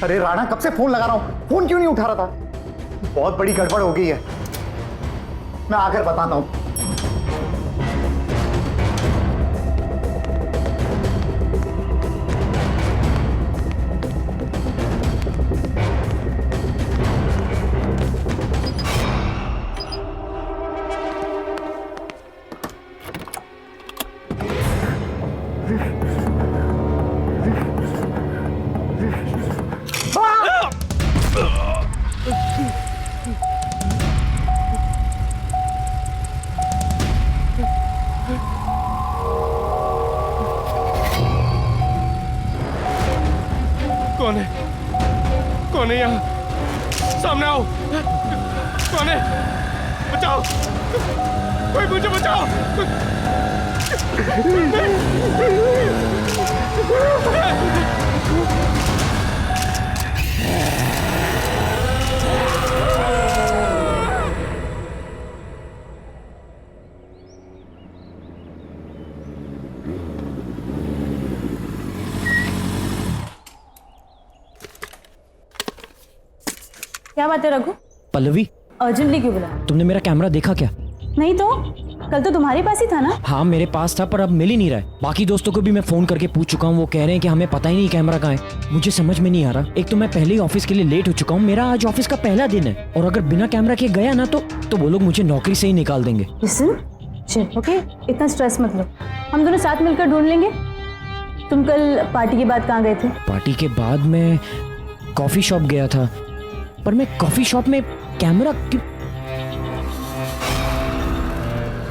[SPEAKER 15] अरे राणा, कब से फोन लगा रहा हूं, फोन क्यों नहीं उठा रहा था? बहुत बड़ी गड़बड़ हो गई है, मैं आकर बताता हूं।
[SPEAKER 2] कौन है? कौन है यहाँ? सामने आओ। कौन है? बचाओ, कोई मुझे बचाओ।
[SPEAKER 14] क्या बात है रघु?
[SPEAKER 17] पल्लवी,
[SPEAKER 14] अर्जेंटली क्यों बुला?
[SPEAKER 17] तुमने मेरा कैमरा देखा क्या?
[SPEAKER 14] नहीं तो कल तो तुम्हारे पास ही था ना?
[SPEAKER 17] हाँ मेरे पास था, पर अब मिल ही नहीं रहा है। बाकी दोस्तों को भी मैं फोन करके पूछ चुका हूँ, वो कह रहे हैं कि हमें पता ही नहीं कैमरा कहाँ है। मुझे समझ में नहीं आ रहा। एक तो मैं पहले ही ऑफिस के लिए लेट हो चुका हूँ, मेरा आज ऑफिस का पहला दिन है, और अगर बिना कैमरा के गया ना तो वो लोग मुझे नौकरी से ही निकाल देंगे।
[SPEAKER 14] ओके, इतना स्ट्रेस मत लो, हम दोनों साथ मिलकर ढूंढ लेंगे। तुम कल पार्टी के बाद कहाँ गए थे?
[SPEAKER 17] पार्टी के बाद मैं कॉफी शॉप गया था, पर मैं कॉफी शॉप में कैमरा क्यों?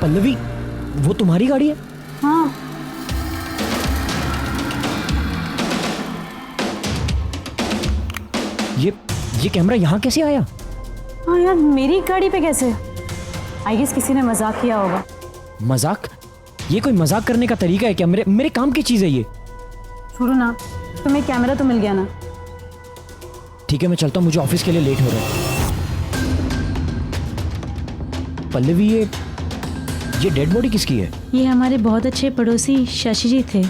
[SPEAKER 17] पल्लवी, वो तुम्हारी गाड़ी है?
[SPEAKER 14] हाँ।
[SPEAKER 17] ये कैमरा यहाँ कैसे आया?
[SPEAKER 14] हाँ यार, मेरी गाड़ी पे कैसे? आई गेस किसी ने मजाक किया होगा।
[SPEAKER 17] मजाक? ये कोई मजाक करने का तरीका है क्या? मेरे काम की चीज है ये।
[SPEAKER 14] छोड़ो ना, तुम्हें कैमरा तो मिल गया ना?
[SPEAKER 17] ठीक है, मैं चलता हूँ, मुझे ऑफिस के लिए लेट हो रहा है। पल्लवी, ये डेड बॉडी किसकी है?
[SPEAKER 14] ये हमारे बहुत अच्छे पड़ोसी शशि जी थे।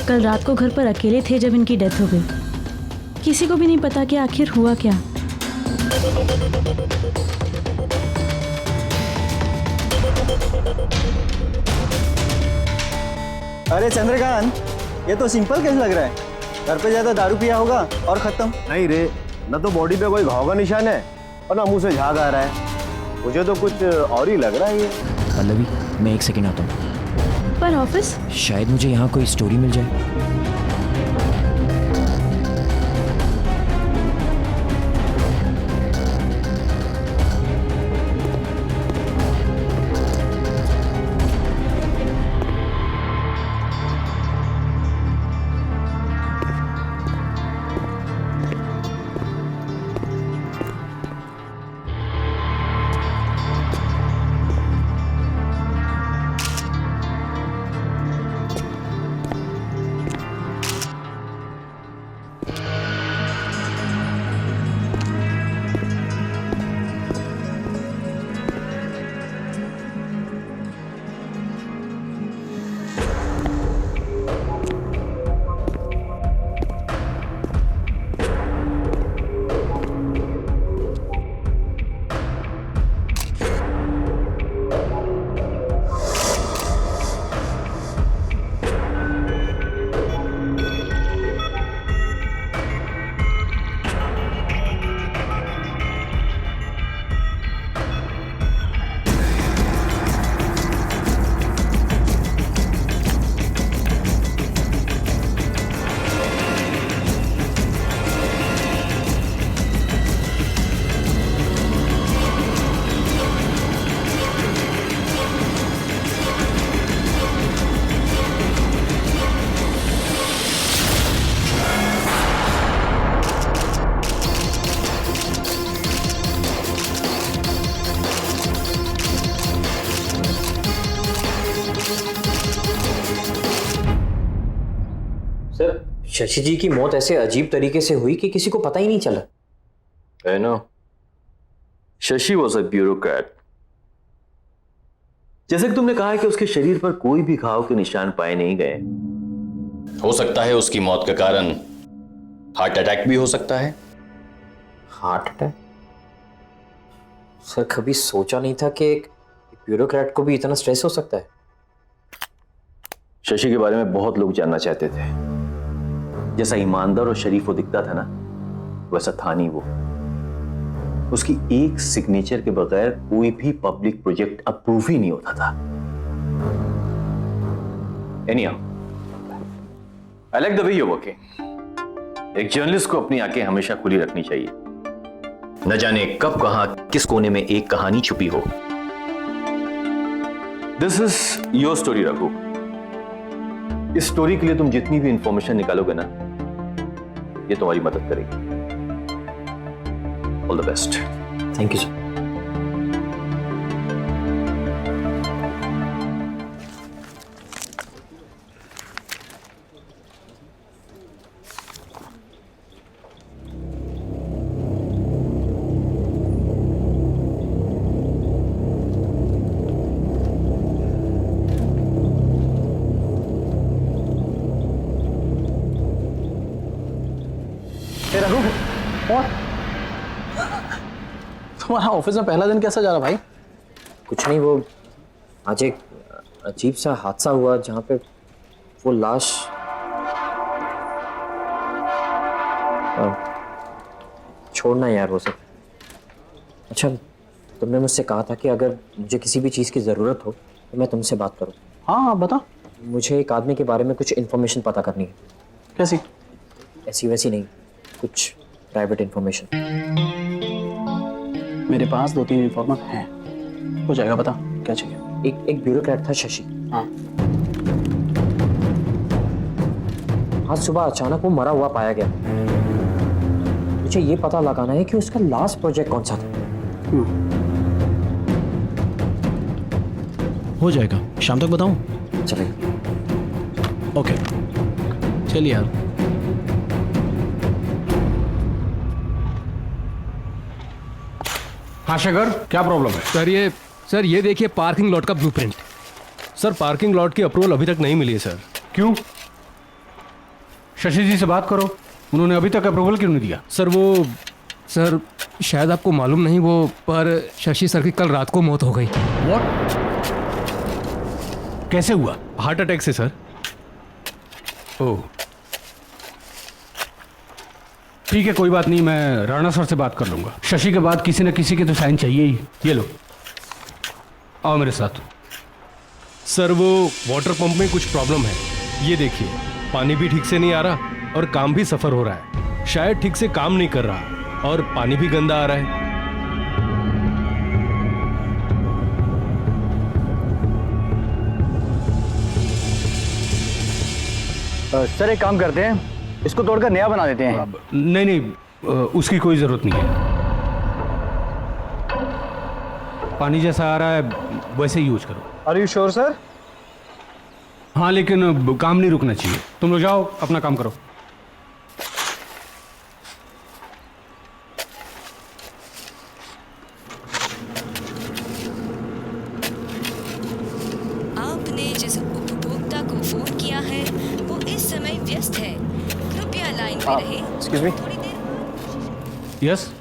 [SPEAKER 14] कल रात को घर पर अकेले थे जब इनकी डेथ हो गई। किसी को भी नहीं पता कि आखिर हुआ क्या।
[SPEAKER 15] अरे चंद्रकांत, ये तो सिंपल केस लग रहा है। घर पे ज्यादा दारू पिया होगा और खत्म।
[SPEAKER 13] नहीं रे, न तो बॉडी पे कोई घाव का निशान है और ना मुंह से झाग आ रहा है। मुझे तो कुछ और ही लग रहा है ये।
[SPEAKER 17] पल्लवी, मैं 1 सेकंड आता हूँ।
[SPEAKER 14] पर ऑफिस?
[SPEAKER 17] शायद मुझे यहाँ कोई स्टोरी मिल जाए।
[SPEAKER 12] शशि जी की मौत ऐसे अजीब तरीके से हुई कि किसी को पता ही नहीं चला।
[SPEAKER 13] I know. Shashi was a bureaucrat. जैसे कि तुमने कहा कि उसके शरीर पर कोई भी घाव के निशान पाए नहीं गए। हो सकता है उसकी मौत का कारण हार्ट अटैक भी हो सकता है।
[SPEAKER 12] Heart attack? सर कभी सोचा नहीं था कि एक ब्यूरोक्रेट को भी इतना स्ट्रेस हो सकता है।
[SPEAKER 13] शशि के बारे में बहुत लोग जानना चाहते थे। जैसा ईमानदार और शरीफ वो दिखता था ना, वैसा था नहीं वो। उसकी एक सिग्नेचर के बगैर कोई भी पब्लिक प्रोजेक्ट अप्रूव ही नहीं होता था। Anyhow, I like the way you're working. एक जर्नलिस्ट को अपनी आंखें हमेशा खुली रखनी चाहिए। न जाने कब कहां किस कोने में एक कहानी छुपी हो। This is your story Raghu. इस स्टोरी के लिए तुम जितनी भी इंफॉर्मेशन निकालोगे ना, ये तुम्हारी मदद करेगी। All the best.
[SPEAKER 12] Thank you sir.
[SPEAKER 6] Raghu, और तुम्हारा ऑफिस में पहला दिन कैसा जा रहा भाई?
[SPEAKER 12] कुछ नहीं, वो आज एक अजीब सा हादसा हुआ जहाँ पे वो लाश छोड़ना यार वो सब। अच्छा, तुमने मुझसे कहा था कि अगर मुझे किसी भी चीज़ की ज़रूरत हो तो मैं तुमसे बात करूँ।
[SPEAKER 6] हाँ बता।
[SPEAKER 12] मुझे एक आदमी के बारे में कुछ इन्फॉर्मेशन पता करनी है।
[SPEAKER 6] कैसी?
[SPEAKER 12] ऐसी वैसी नहीं, कुछ प्राइवेट इन्फॉर्मेशन।
[SPEAKER 6] मेरे पास 2-3 इन्फॉर्मर हैं, हो जाएगा। बता क्या चाहिए?
[SPEAKER 12] एक ब्यूरोक्रेट था शशि।
[SPEAKER 6] हाँ।
[SPEAKER 12] आज सुबह अचानक वो मरा हुआ पाया गया। मुझे ये पता लगाना है कि उसका लास्ट प्रोजेक्ट कौन सा था।
[SPEAKER 17] हो जाएगा, शाम तक बताऊं?
[SPEAKER 12] चलेगा।
[SPEAKER 17] ओके, चलिए यार।
[SPEAKER 18] हाँ शेखर, क्या प्रॉब्लम है? सर ये देखिए पार्किंग लॉट का ब्लूप्रिंट। सर पार्किंग लॉट की अप्रूवल अभी तक नहीं मिली है सर।
[SPEAKER 7] क्यों? शशि जी से बात करो, उन्होंने अभी तक अप्रूवल क्यों नहीं दिया?
[SPEAKER 18] सर शायद आपको मालूम नहीं, वो पर शशि सर की कल रात को मौत हो गई।
[SPEAKER 7] व्हाट? कैसे हुआ?
[SPEAKER 18] हार्ट अटैक से सर।
[SPEAKER 7] ओह ठीक है, कोई बात नहीं, मैं राणा सर से बात कर लूंगा। शशि के बाद किसी न किसी के तो साइन चाहिए ही। ये लो, आओ मेरे साथ।
[SPEAKER 18] सर वो वाटर पंप में कुछ प्रॉब्लम है। ये देखिए, पानी भी ठीक से नहीं आ रहा और काम भी सफर हो रहा है। शायद ठीक से काम नहीं कर रहा और पानी भी गंदा आ रहा है।
[SPEAKER 6] सर एक काम करते हैं, इसको तोड़कर नया बना देते हैं।
[SPEAKER 7] नहीं, उसकी कोई जरूरत नहीं है। पानी जैसा आ रहा है वैसे ही यूज करो।
[SPEAKER 6] Are you sure sir?
[SPEAKER 7] हाँ, लेकिन काम नहीं रुकना चाहिए। तुम लोग जाओ, अपना काम करो।
[SPEAKER 19] आपने जिस उपभोक्ता को फोन किया है वो इस समय व्यस्त है, कृपया लाइन पे रहे।
[SPEAKER 6] Excuse me.
[SPEAKER 7] यस,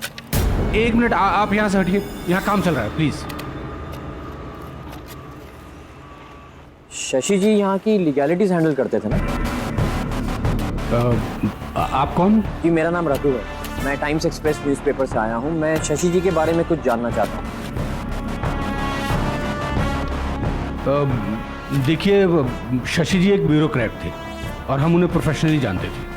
[SPEAKER 7] 1 मिनट, आप यहाँ से हटिए, यहाँ काम चल रहा है, प्लीज।
[SPEAKER 12] शशि जी यहाँ की लीगैलिटीज हैंडल करते थे ना?
[SPEAKER 7] आप कौन?
[SPEAKER 12] जी मेरा नाम रघु है, मैं टाइम्स एक्सप्रेस न्यूज़पेपर से आया हूँ। मैं शशि जी के बारे में कुछ जानना चाहता हूँ।
[SPEAKER 7] देखिए, शशि जी एक ब्यूरोक्रेट थे और हम उन्हें प्रोफेशनली जानते थे।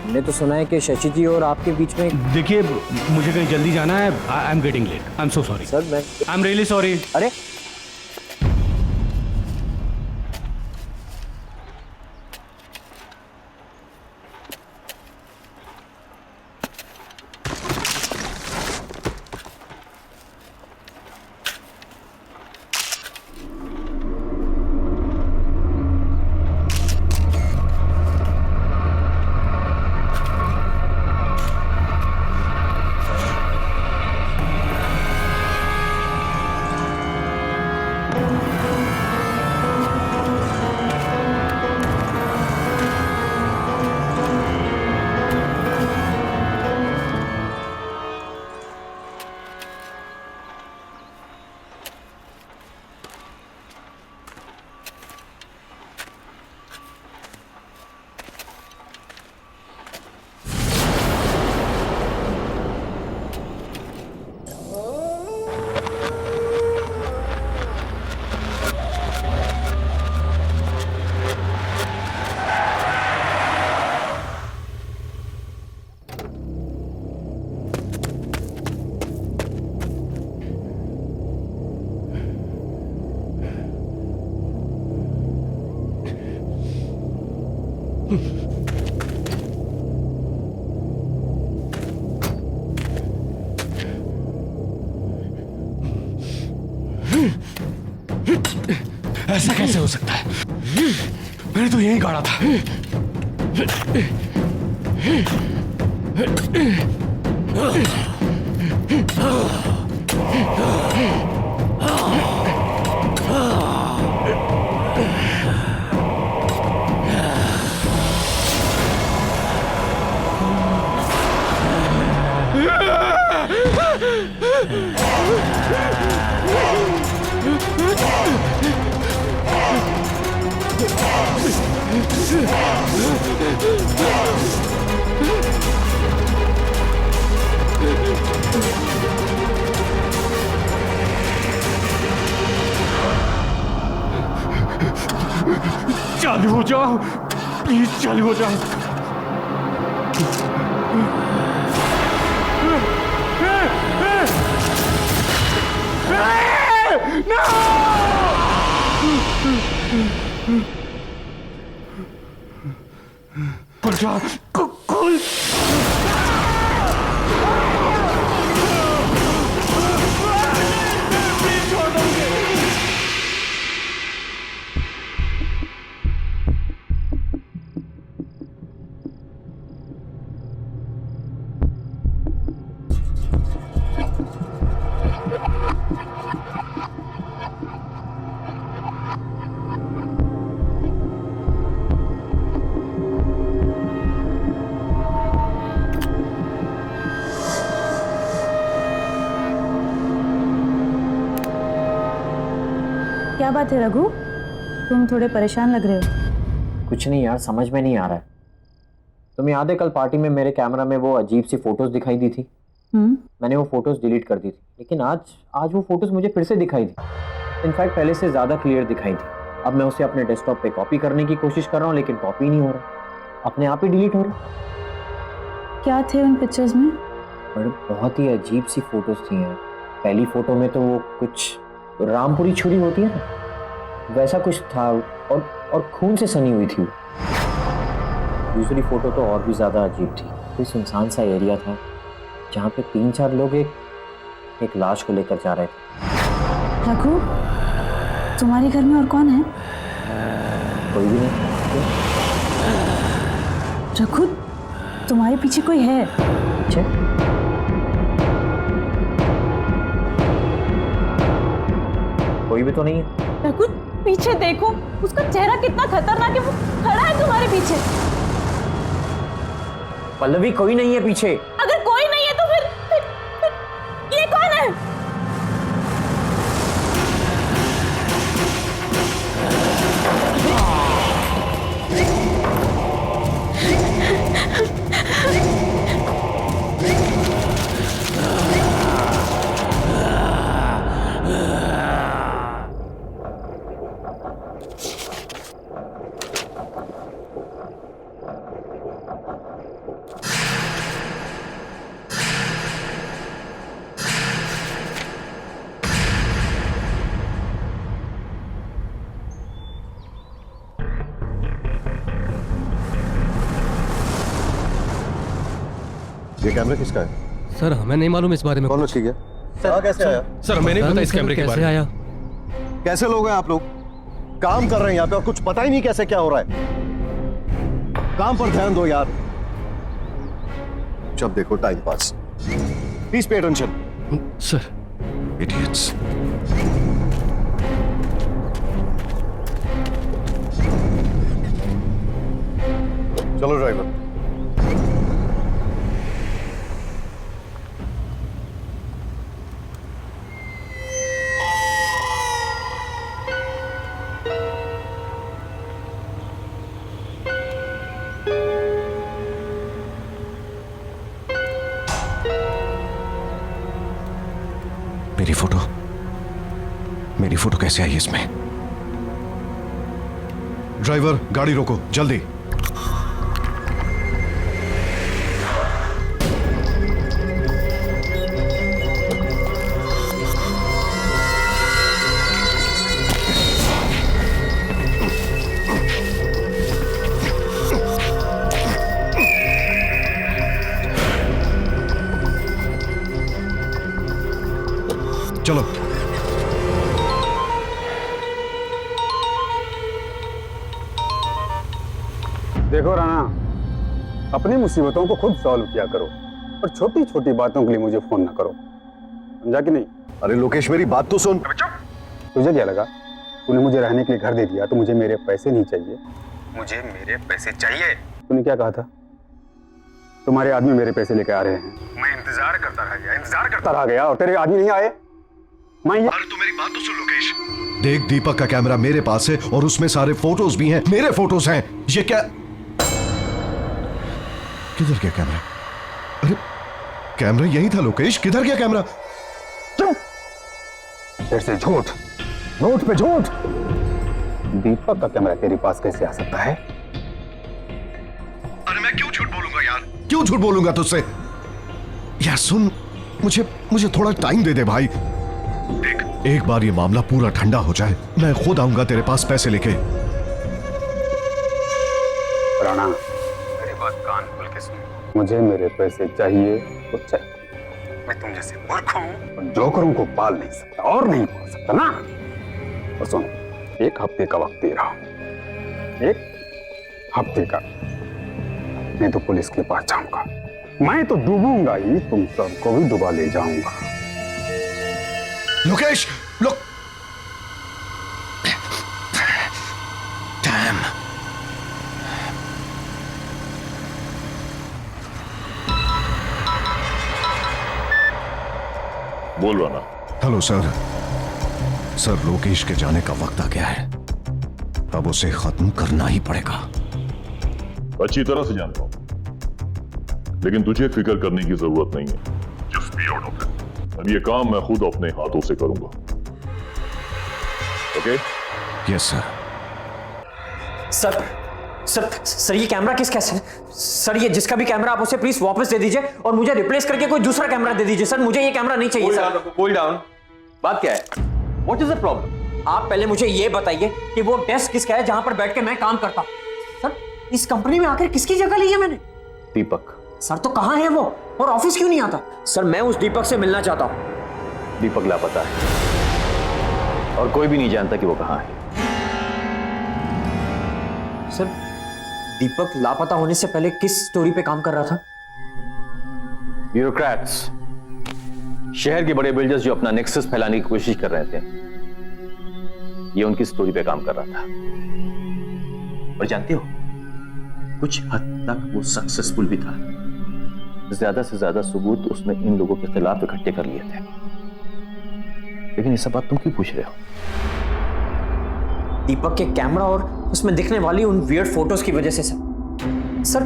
[SPEAKER 12] हमने तो सुना है कि शशि जी और आपके बीच में।
[SPEAKER 7] देखिए, मुझे कहीं जल्दी जाना है। I am getting late, I am so sorry
[SPEAKER 12] sir. मैं
[SPEAKER 7] आई एम रियली सॉरी।
[SPEAKER 12] अरे
[SPEAKER 18] ऐसा कैसे हो सकता है? मैंने तो यही गाड़ा था। चालू हो जाओ प्लीज, चालू हो जाओ। खुल
[SPEAKER 14] क्या बात है रघु, तुम थोड़े परेशान लग रहे हो।
[SPEAKER 12] कुछ नहीं यार, समझ में नहीं आ रहा है। तुम्हें याद है कल पार्टी में मेरे कैमरा में वो अजीब सी फोटोज दिखाई दी थी? मैंने वो फोटोज डिलीट कर दी थी, लेकिन आज वो फोटोज मुझे फिर से दिखाई दी। इनफैक्ट पहले से ज्यादा क्लियर दिखाई थी। अब मैं उसे अपने डेस्कटॉप पे कॉपी करने की कोशिश कर रहा हूँ, लेकिन कॉपी नहीं हो रहा, अपने आप ही डिलीट हो रहा।
[SPEAKER 14] क्या थे उन पिक्चर्स में?
[SPEAKER 12] पर बहुत ही अजीब सी फोटोज थी यार। पहली फोटो में तो वो कुछ रामपुरी छुरी होती है ना, वैसा कुछ था, और खून से सनी हुई थी। दूसरी फोटो तो और भी ज्यादा अजीब थी। कोई सुनसान सा एरिया था जहाँ पे 3-4 लोग एक लाश को लेकर जा रहे थे।
[SPEAKER 14] रघु, तुम्हारे घर में और कौन है?
[SPEAKER 12] कोई भी नहीं।
[SPEAKER 14] रघु, तुम्हारे पीछे कोई है?
[SPEAKER 12] कोई भी तो नहीं है।
[SPEAKER 8] रघु, पीछे देखो, उसका चेहरा कितना खतरनाक है, वो खड़ा है तुम्हारे पीछे।
[SPEAKER 12] पल्लवी, कोई नहीं है पीछे।
[SPEAKER 8] अगर कोई नहीं है तो फिर ये कौन है?
[SPEAKER 20] ये कैमरा किसका है?
[SPEAKER 18] सर हमें नहीं मालूम इस बारे में।
[SPEAKER 20] कौन ठीक है? सर कैसे आया?
[SPEAKER 18] सर हमें नहीं पता इस कैमरे के बारे में। आया?
[SPEAKER 20] कैसे लोग हैं आप लोग? काम कर रहे हैं यहाँ पे और कुछ पता ही नहीं कैसे क्या हो रहा है। काम पर ध्यान दो यार। जब देखो time pass. Please pay attention.
[SPEAKER 18] Sir.
[SPEAKER 20] Idiots. चलो ड्राइवर। मेरी फोटो कैसे आई इसमें? ड्राइवर गाड़ी रोको जल्दी। चलो।
[SPEAKER 21] देखो राणा, अपनी मुसीबतों को खुद सॉल्व किया करो और छोटी छोटी बातों के लिए मुझे फोन ना करो, समझा कि नहीं?
[SPEAKER 20] अरे लोकेश, मेरी बात तो सुन।
[SPEAKER 21] तुझे क्या लगा तूने मुझे रहने के लिए घर दे दिया तो मुझे मेरे पैसे नहीं चाहिए? मुझे मेरे पैसे चाहिए। तूने क्या कहा था? तुम्हारे आदमी मेरे पैसे लेके आ रहे हैं। मैं इंतजार करता रह गया और तेरे आदमी नहीं आए। मैं
[SPEAKER 20] अरे तू मेरी बात तो सुन लोकेश। देख, दीपक का कैमरा मेरे पास है और उसमें सारे फोटोज भी हैं, मेरे फोटोज हैं। ये क्या, किधर गया कैमरा? अरे कैमरा यही था लोकेश, किधर गया कैमरा?
[SPEAKER 21] फिर से झूठ, झूठ पे झूठ। दीपक का कैमरा तेरे पास कैसे आ सकता है?
[SPEAKER 20] अरे मैं क्यों झूठ बोलूंगा यार, क्यों झूठ बोलूंगा तुझसे? यार सुन, मुझे थोड़ा टाइम दे दे भाई। देख, एक बार ये मामला पूरा ठंडा हो जाए, मैं खुद आऊंगा तेरे पास पैसे लेके।
[SPEAKER 21] राणा, मेरी बात कान खोल के सुन। मुझे मेरे पैसे चाहिए तो चाहिए। मैं तुम जैसे मूर्ख हूं और जोकरों को पाल नहीं सकता और नहीं पाल सकता ना। और सुन, 1 हफ्ते का वक्त दे रहा हूं, 1 हफ्ते का। मैं तो पुलिस के पास जाऊंगा, मैं तो डूबूंगा ही, तुम सबको भी डुबा ले जाऊंगा।
[SPEAKER 20] लोकेश, लोक, डैम।
[SPEAKER 22] बोल रहा ना।
[SPEAKER 20] Hello sir. सर, लोकेश के जाने का वक्त आ गया है, अब उसे खत्म करना ही पड़ेगा।
[SPEAKER 22] अच्छी तरह से जानता हूं, लेकिन तुझे फिक्र करने की जरूरत नहीं है। Just be out of it. अब ये काम मैं खुद अपने हाथों से करूंगा। Okay?
[SPEAKER 20] Yes sir.
[SPEAKER 12] Sir sir sir, ये कैमरा किसका है? सर, ये जिसका भी कैमरा आप उसे प्लीज वापस दे दीजिए और मुझे रिप्लेस करके कोई दूसरा कैमरा दे दीजिए। सर, मुझे ये कैमरा नहीं चाहिए। Sir,
[SPEAKER 13] cool down. बात क्या है? What is the problem?
[SPEAKER 12] आप पहले मुझे ये बताइए कि वो डेस्क किसका है जहां पर बैठ के मैं काम करता हूं। सर, इस कंपनी में आकर किसकी जगह ली है मैंने?
[SPEAKER 13] दीपक।
[SPEAKER 12] सर, तो कहां है वो और ऑफिस क्यों नहीं आता? सर, मैं उस दीपक से मिलना चाहता हूं।
[SPEAKER 13] दीपक लापता है और कोई भी नहीं जानता कि वो कहां है।
[SPEAKER 12] सर, दीपक लापता होने से पहले किस स्टोरी पे काम कर रहा था?
[SPEAKER 13] ब्यूरोक्रेट्स, शहर के बड़े बिल्डर्स जो अपना नेक्सस फैलाने की कोशिश कर रहे थे, ये उनकी स्टोरी पे काम कर रहा था। और जानते हो, कुछ हद तक वो सक्सेसफुल भी था। ज्यादा से ज्यादा सबूत उसने इन लोगों के खिलाफ इकट्ठे कर लिए थे। लेकिन ये सब बात तुम क्यों पूछ रहे हो?
[SPEAKER 12] दीपक के कैमरा और उसमें दिखने वाली उन वियर्ड फोटोज की वजह से सर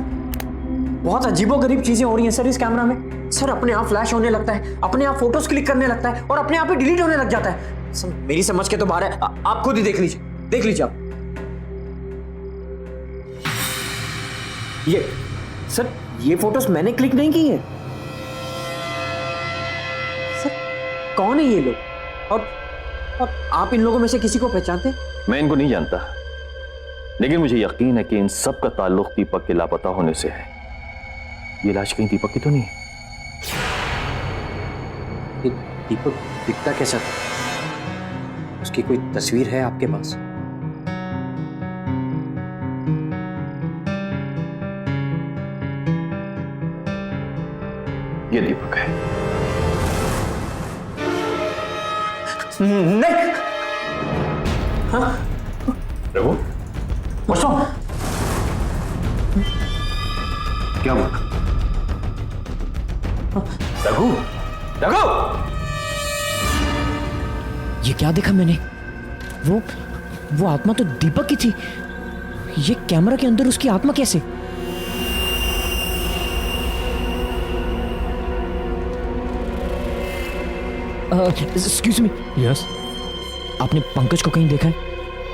[SPEAKER 12] बहुत अजीबोगरीब चीजें हो रही हैं सर इस कैमरा में। सर, अपने आप फ्लैश होने लगता है, अपने आप फोटोज क्लिक करने लगता है और अपने आप ही डिलीट होने लग जाता है। सर, मेरी समझ के तो बाहर है। आप खुद ही देख लीजिए आप। ये सर, ये फोटोज मैंने क्लिक नहीं की है। सर, कौन है ये लोग और आप इन लोगों में से किसी को पहचानते हैं?
[SPEAKER 13] मैं इनको नहीं जानता, लेकिन मुझे यकीन है कि इन सब का ताल्लुक दीपक के लापता होने से है। ये लाश कहीं दीपक की तो नहीं?
[SPEAKER 12] दीपक दिखता कैसा था? उसकी कोई तस्वीर है आपके पास?
[SPEAKER 13] ये दीपक है।
[SPEAKER 12] नहीं। हाँ?
[SPEAKER 13] रघु, क्या हुआ? रघु, रघु!
[SPEAKER 17] ये क्या देखा मैंने? वो आत्मा तो दीपक की थी। ये कैमरा के अंदर उसकी आत्मा कैसे? Excuse me.
[SPEAKER 18] यस।
[SPEAKER 17] आपने पंकज को कहीं देखा है?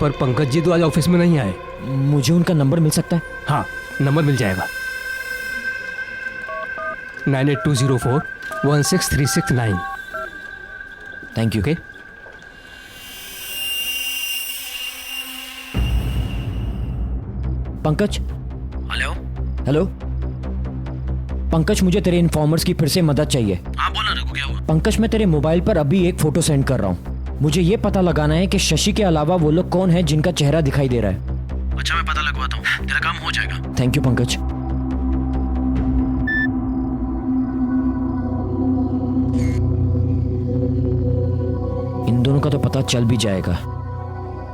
[SPEAKER 18] पर पंकज जी तो आज ऑफिस में नहीं आए।
[SPEAKER 17] मुझे उनका नंबर मिल सकता है?
[SPEAKER 18] हाँ, नंबर मिल जाएगा। 9820416369।
[SPEAKER 17] Thank you.
[SPEAKER 18] Okay.
[SPEAKER 17] Pankaj. Hello Pankaj, मुझे तेरे इन्फॉर्मर्स की फिर से मदद चाहिए।
[SPEAKER 6] हाँ बोलो रघु,
[SPEAKER 17] पंकज, मैं तेरे मोबाइल पर अभी एक फोटो सेंड कर रहा हूँ। मुझे ये पता लगाना है कि शशि के अलावा वो लोग कौन है जिनका चेहरा दिखाई दे रहा है।
[SPEAKER 16] अच्छा, मैं पता लगवाता हूँ, तेरा काम हो जाएगा।
[SPEAKER 17] Thank you Pankaj. इन दोनों का तो पता चल भी जाएगा,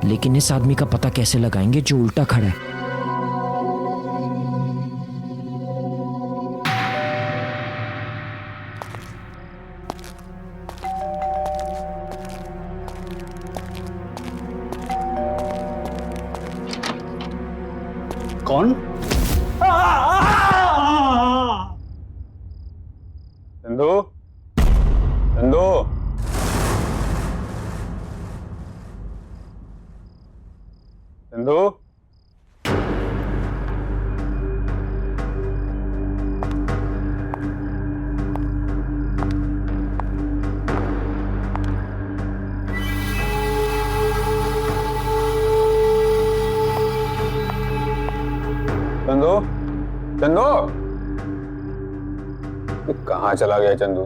[SPEAKER 17] लेकिन इस आदमी का पता कैसे लगाएंगे जो उल्टा खड़ा है?
[SPEAKER 6] कौन?
[SPEAKER 21] चंदू, चंदू, चंदू, चंदू, चंदू, ये कहाँ चला गया चंदू?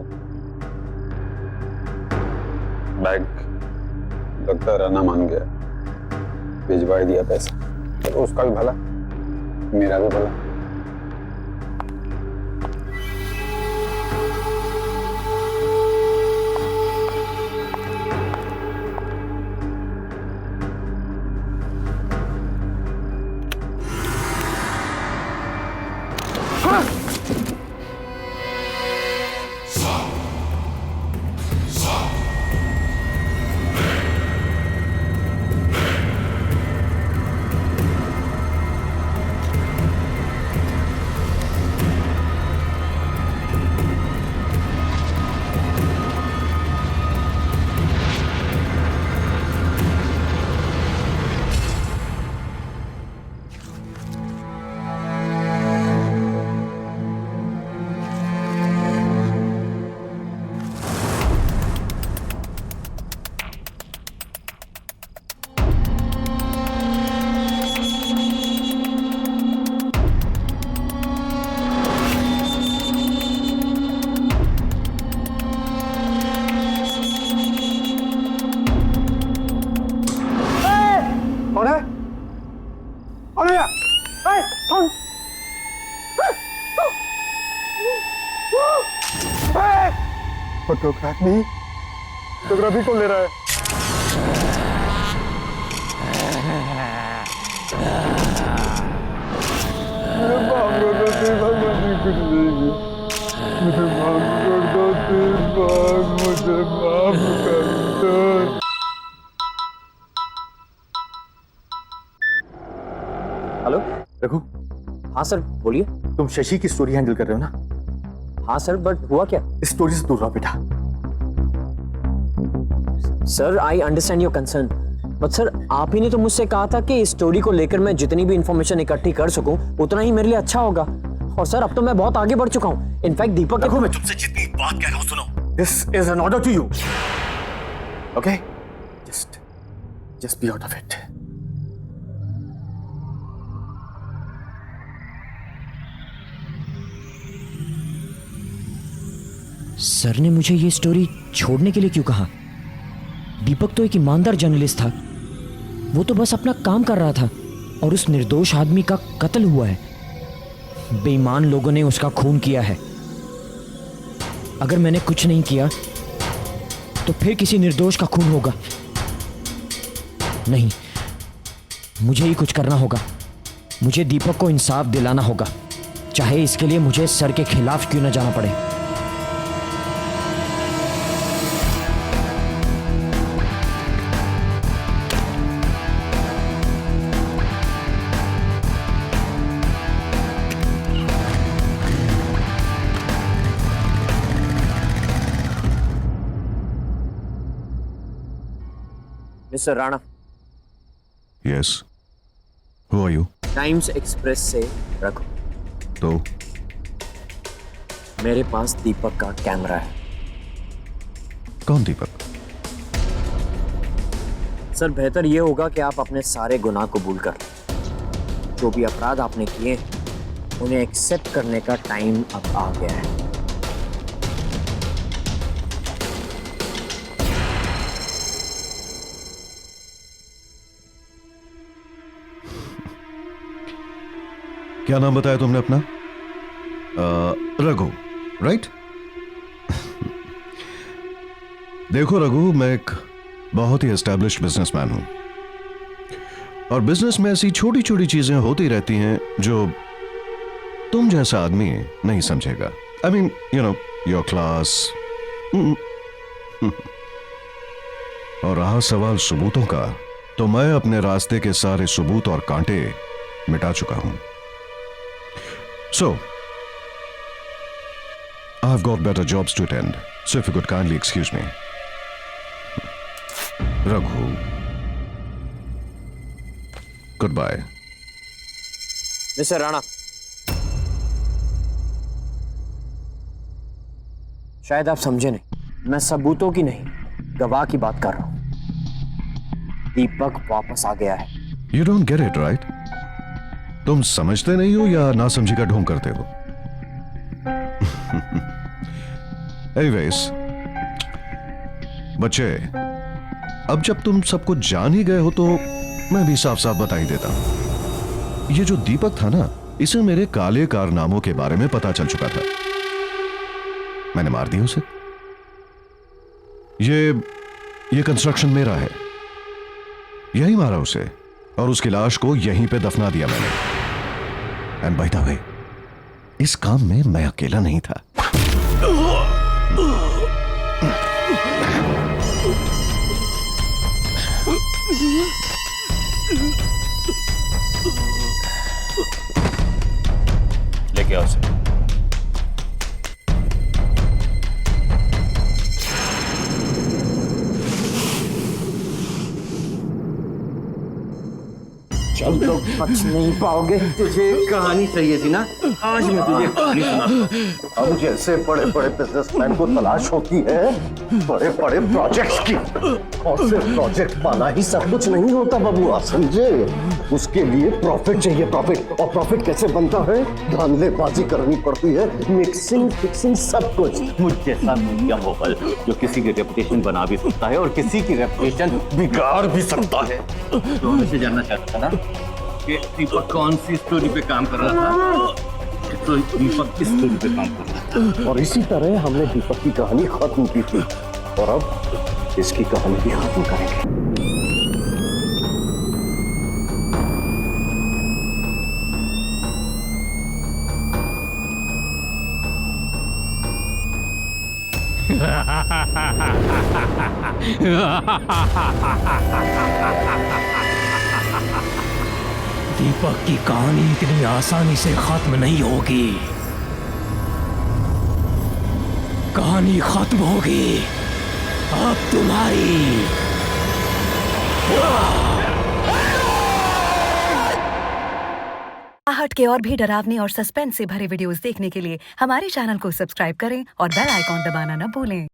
[SPEAKER 21] बैग लगता है राना मान गया, भिजवा दिया पैसा। तो उसका भी भला, मेरा भी भला।
[SPEAKER 6] कौन है? कौन है यार? कौन? फोटोग्राफ नहीं, फोटोग्राफी कौन ले रहा है? मेरे बाप को तो तेरे भगवान कुछ नहीं, मुझे माफ कर दो, तेरे बाप मुझे माफ कर दो।
[SPEAKER 12] हेलो
[SPEAKER 3] रघु।
[SPEAKER 12] हाँ सर, बोलिए।
[SPEAKER 3] तुम शशि की स्टोरी हैंडल कर रहे हो ना?
[SPEAKER 12] हाँ सर, बट हुआ क्या?
[SPEAKER 3] इस स्टोरी से दूर रहो बेटा।
[SPEAKER 12] Sir, I understand your concern, but sir आप ही ने तो मुझसे कहा था कि इस स्टोरी को लेकर मैं जितनी भी इंफॉर्मेशन इकट्ठी कर सकूं उतना ही मेरे लिए अच्छा होगा। और सर अब तो मैं बहुत आगे बढ़ चुका हूं। इनफैक्ट दीपक
[SPEAKER 3] रघु, मैं तुमसे जितनी बात कह रहा हूं सुनो। This is an order to you, okay? Just be out of it.
[SPEAKER 17] Sir ने मुझे ये स्टोरी छोड़ने के लिए क्यों कहा? दीपक तो एक ईमानदार जर्नलिस्ट था, वो तो बस अपना काम कर रहा था और उस निर्दोष आदमी का कत्ल हुआ है। बेईमान लोगों ने उसका खून किया है। अगर मैंने कुछ नहीं किया तो फिर किसी निर्दोष का खून होगा। नहीं, मुझे ही कुछ करना होगा। मुझे दीपक को इंसाफ दिलाना होगा, चाहे इसके लिए मुझे सर के खिलाफ क्यों ना जाना पड़े।
[SPEAKER 12] Mister Rana.
[SPEAKER 20] Yes, who are you?
[SPEAKER 12] Times Express से रखो।
[SPEAKER 20] तो
[SPEAKER 12] मेरे पास दीपक का कैमरा है।
[SPEAKER 20] कौन दीपक?
[SPEAKER 12] सर बेहतर यह होगा कि आप अपने सारे गुनाह कबूल कर लें। जो भी अपराध आपने किए उन्हें एक्सेप्ट करने का टाइम अब आ गया है।
[SPEAKER 20] क्या नाम बताया तुमने अपना? रघु, राइट? देखो रघु, मैं एक बहुत ही एस्टैब्लिश्ड बिजनेसमैन हूं और बिजनेस में ऐसी छोटी छोटी चीजें होती रहती हैं जो तुम जैसा आदमी नहीं समझेगा। I mean you know your class. और रहा सवाल सबूतों का, तो मैं अपने रास्ते के सारे सबूत और कांटे मिटा चुका हूं। So, I've got better jobs to attend. So if you could kindly excuse me. Raghu. Goodbye.
[SPEAKER 12] Mister Rana, शायद आप समझे नहीं, मैं सबूतों की नहीं, गवाह की बात कर रहा हूं। दीपक वापस आ गया है।
[SPEAKER 20] You don't get it, right? तुम समझते नहीं हो या नासमझी का ढोंग करते हो? Anyways, बच्चे, अब जब तुम सब कुछ जान ही गए हो तो मैं भी साफ साफ बता ही देता हूं। ये जो दीपक था ना, इसे मेरे काले कारनामों के बारे में पता चल चुका था। मैंने मार दिया उसे। ये कंस्ट्रक्शन मेरा है, यही मारा उसे और उसकी लाश को यहीं पे दफना दिया मैंने। एंड बाय द वे, इस काम में मैं अकेला नहीं था।
[SPEAKER 13] लेके आओ उसे।
[SPEAKER 12] तुम लोग बच नहीं पाओगे।
[SPEAKER 21] तुझे कहानी चाहिए थी ना, आज मैं तुझे कहानी सुनाता हूं। अब जैसे बड़े बड़े बिजनेसमैन को तलाश होती है बड़े बड़े प्रोजेक्ट्स की, और सिर्फ प्रोजेक्ट पाना ही सब कुछ नहीं होता बबुआ, समझे? उसके लिए प्रॉफिट चाहिए, प्रॉफिट। और प्रॉफिट कैसे बनता है? धांधलेबाजी करनी पड़ती है, मिक्सिंग फिक्सिंग सब कुछ। मुझ जैसा मीडिया मोगल जो किसी की रेपुटेशन बना भी सकता है और किसी की रेपुटेशन बिगाड़ भी सकता है। तो मुझे जानना चाहता था ना कि दीपक कौन सी स्टोरी पे काम कर रहा था? तो दीपक इस स्टोरी पे काम कर रहा था और इसी तरह हमने दीपक की कहानी खत्म की थी और अब इसकी कहानी भी खत्म करेंगे।
[SPEAKER 17] दीपक की कहानी इतनी आसानी से खत्म नहीं होगी। कहानी खत्म होगी अब तुम्हारी।
[SPEAKER 5] आहट के और भी डरावने और सस्पेंस से भरे वीडियोस देखने के लिए हमारे चैनल को सब्सक्राइब करें और बेल आइकॉन दबाना न भूलें।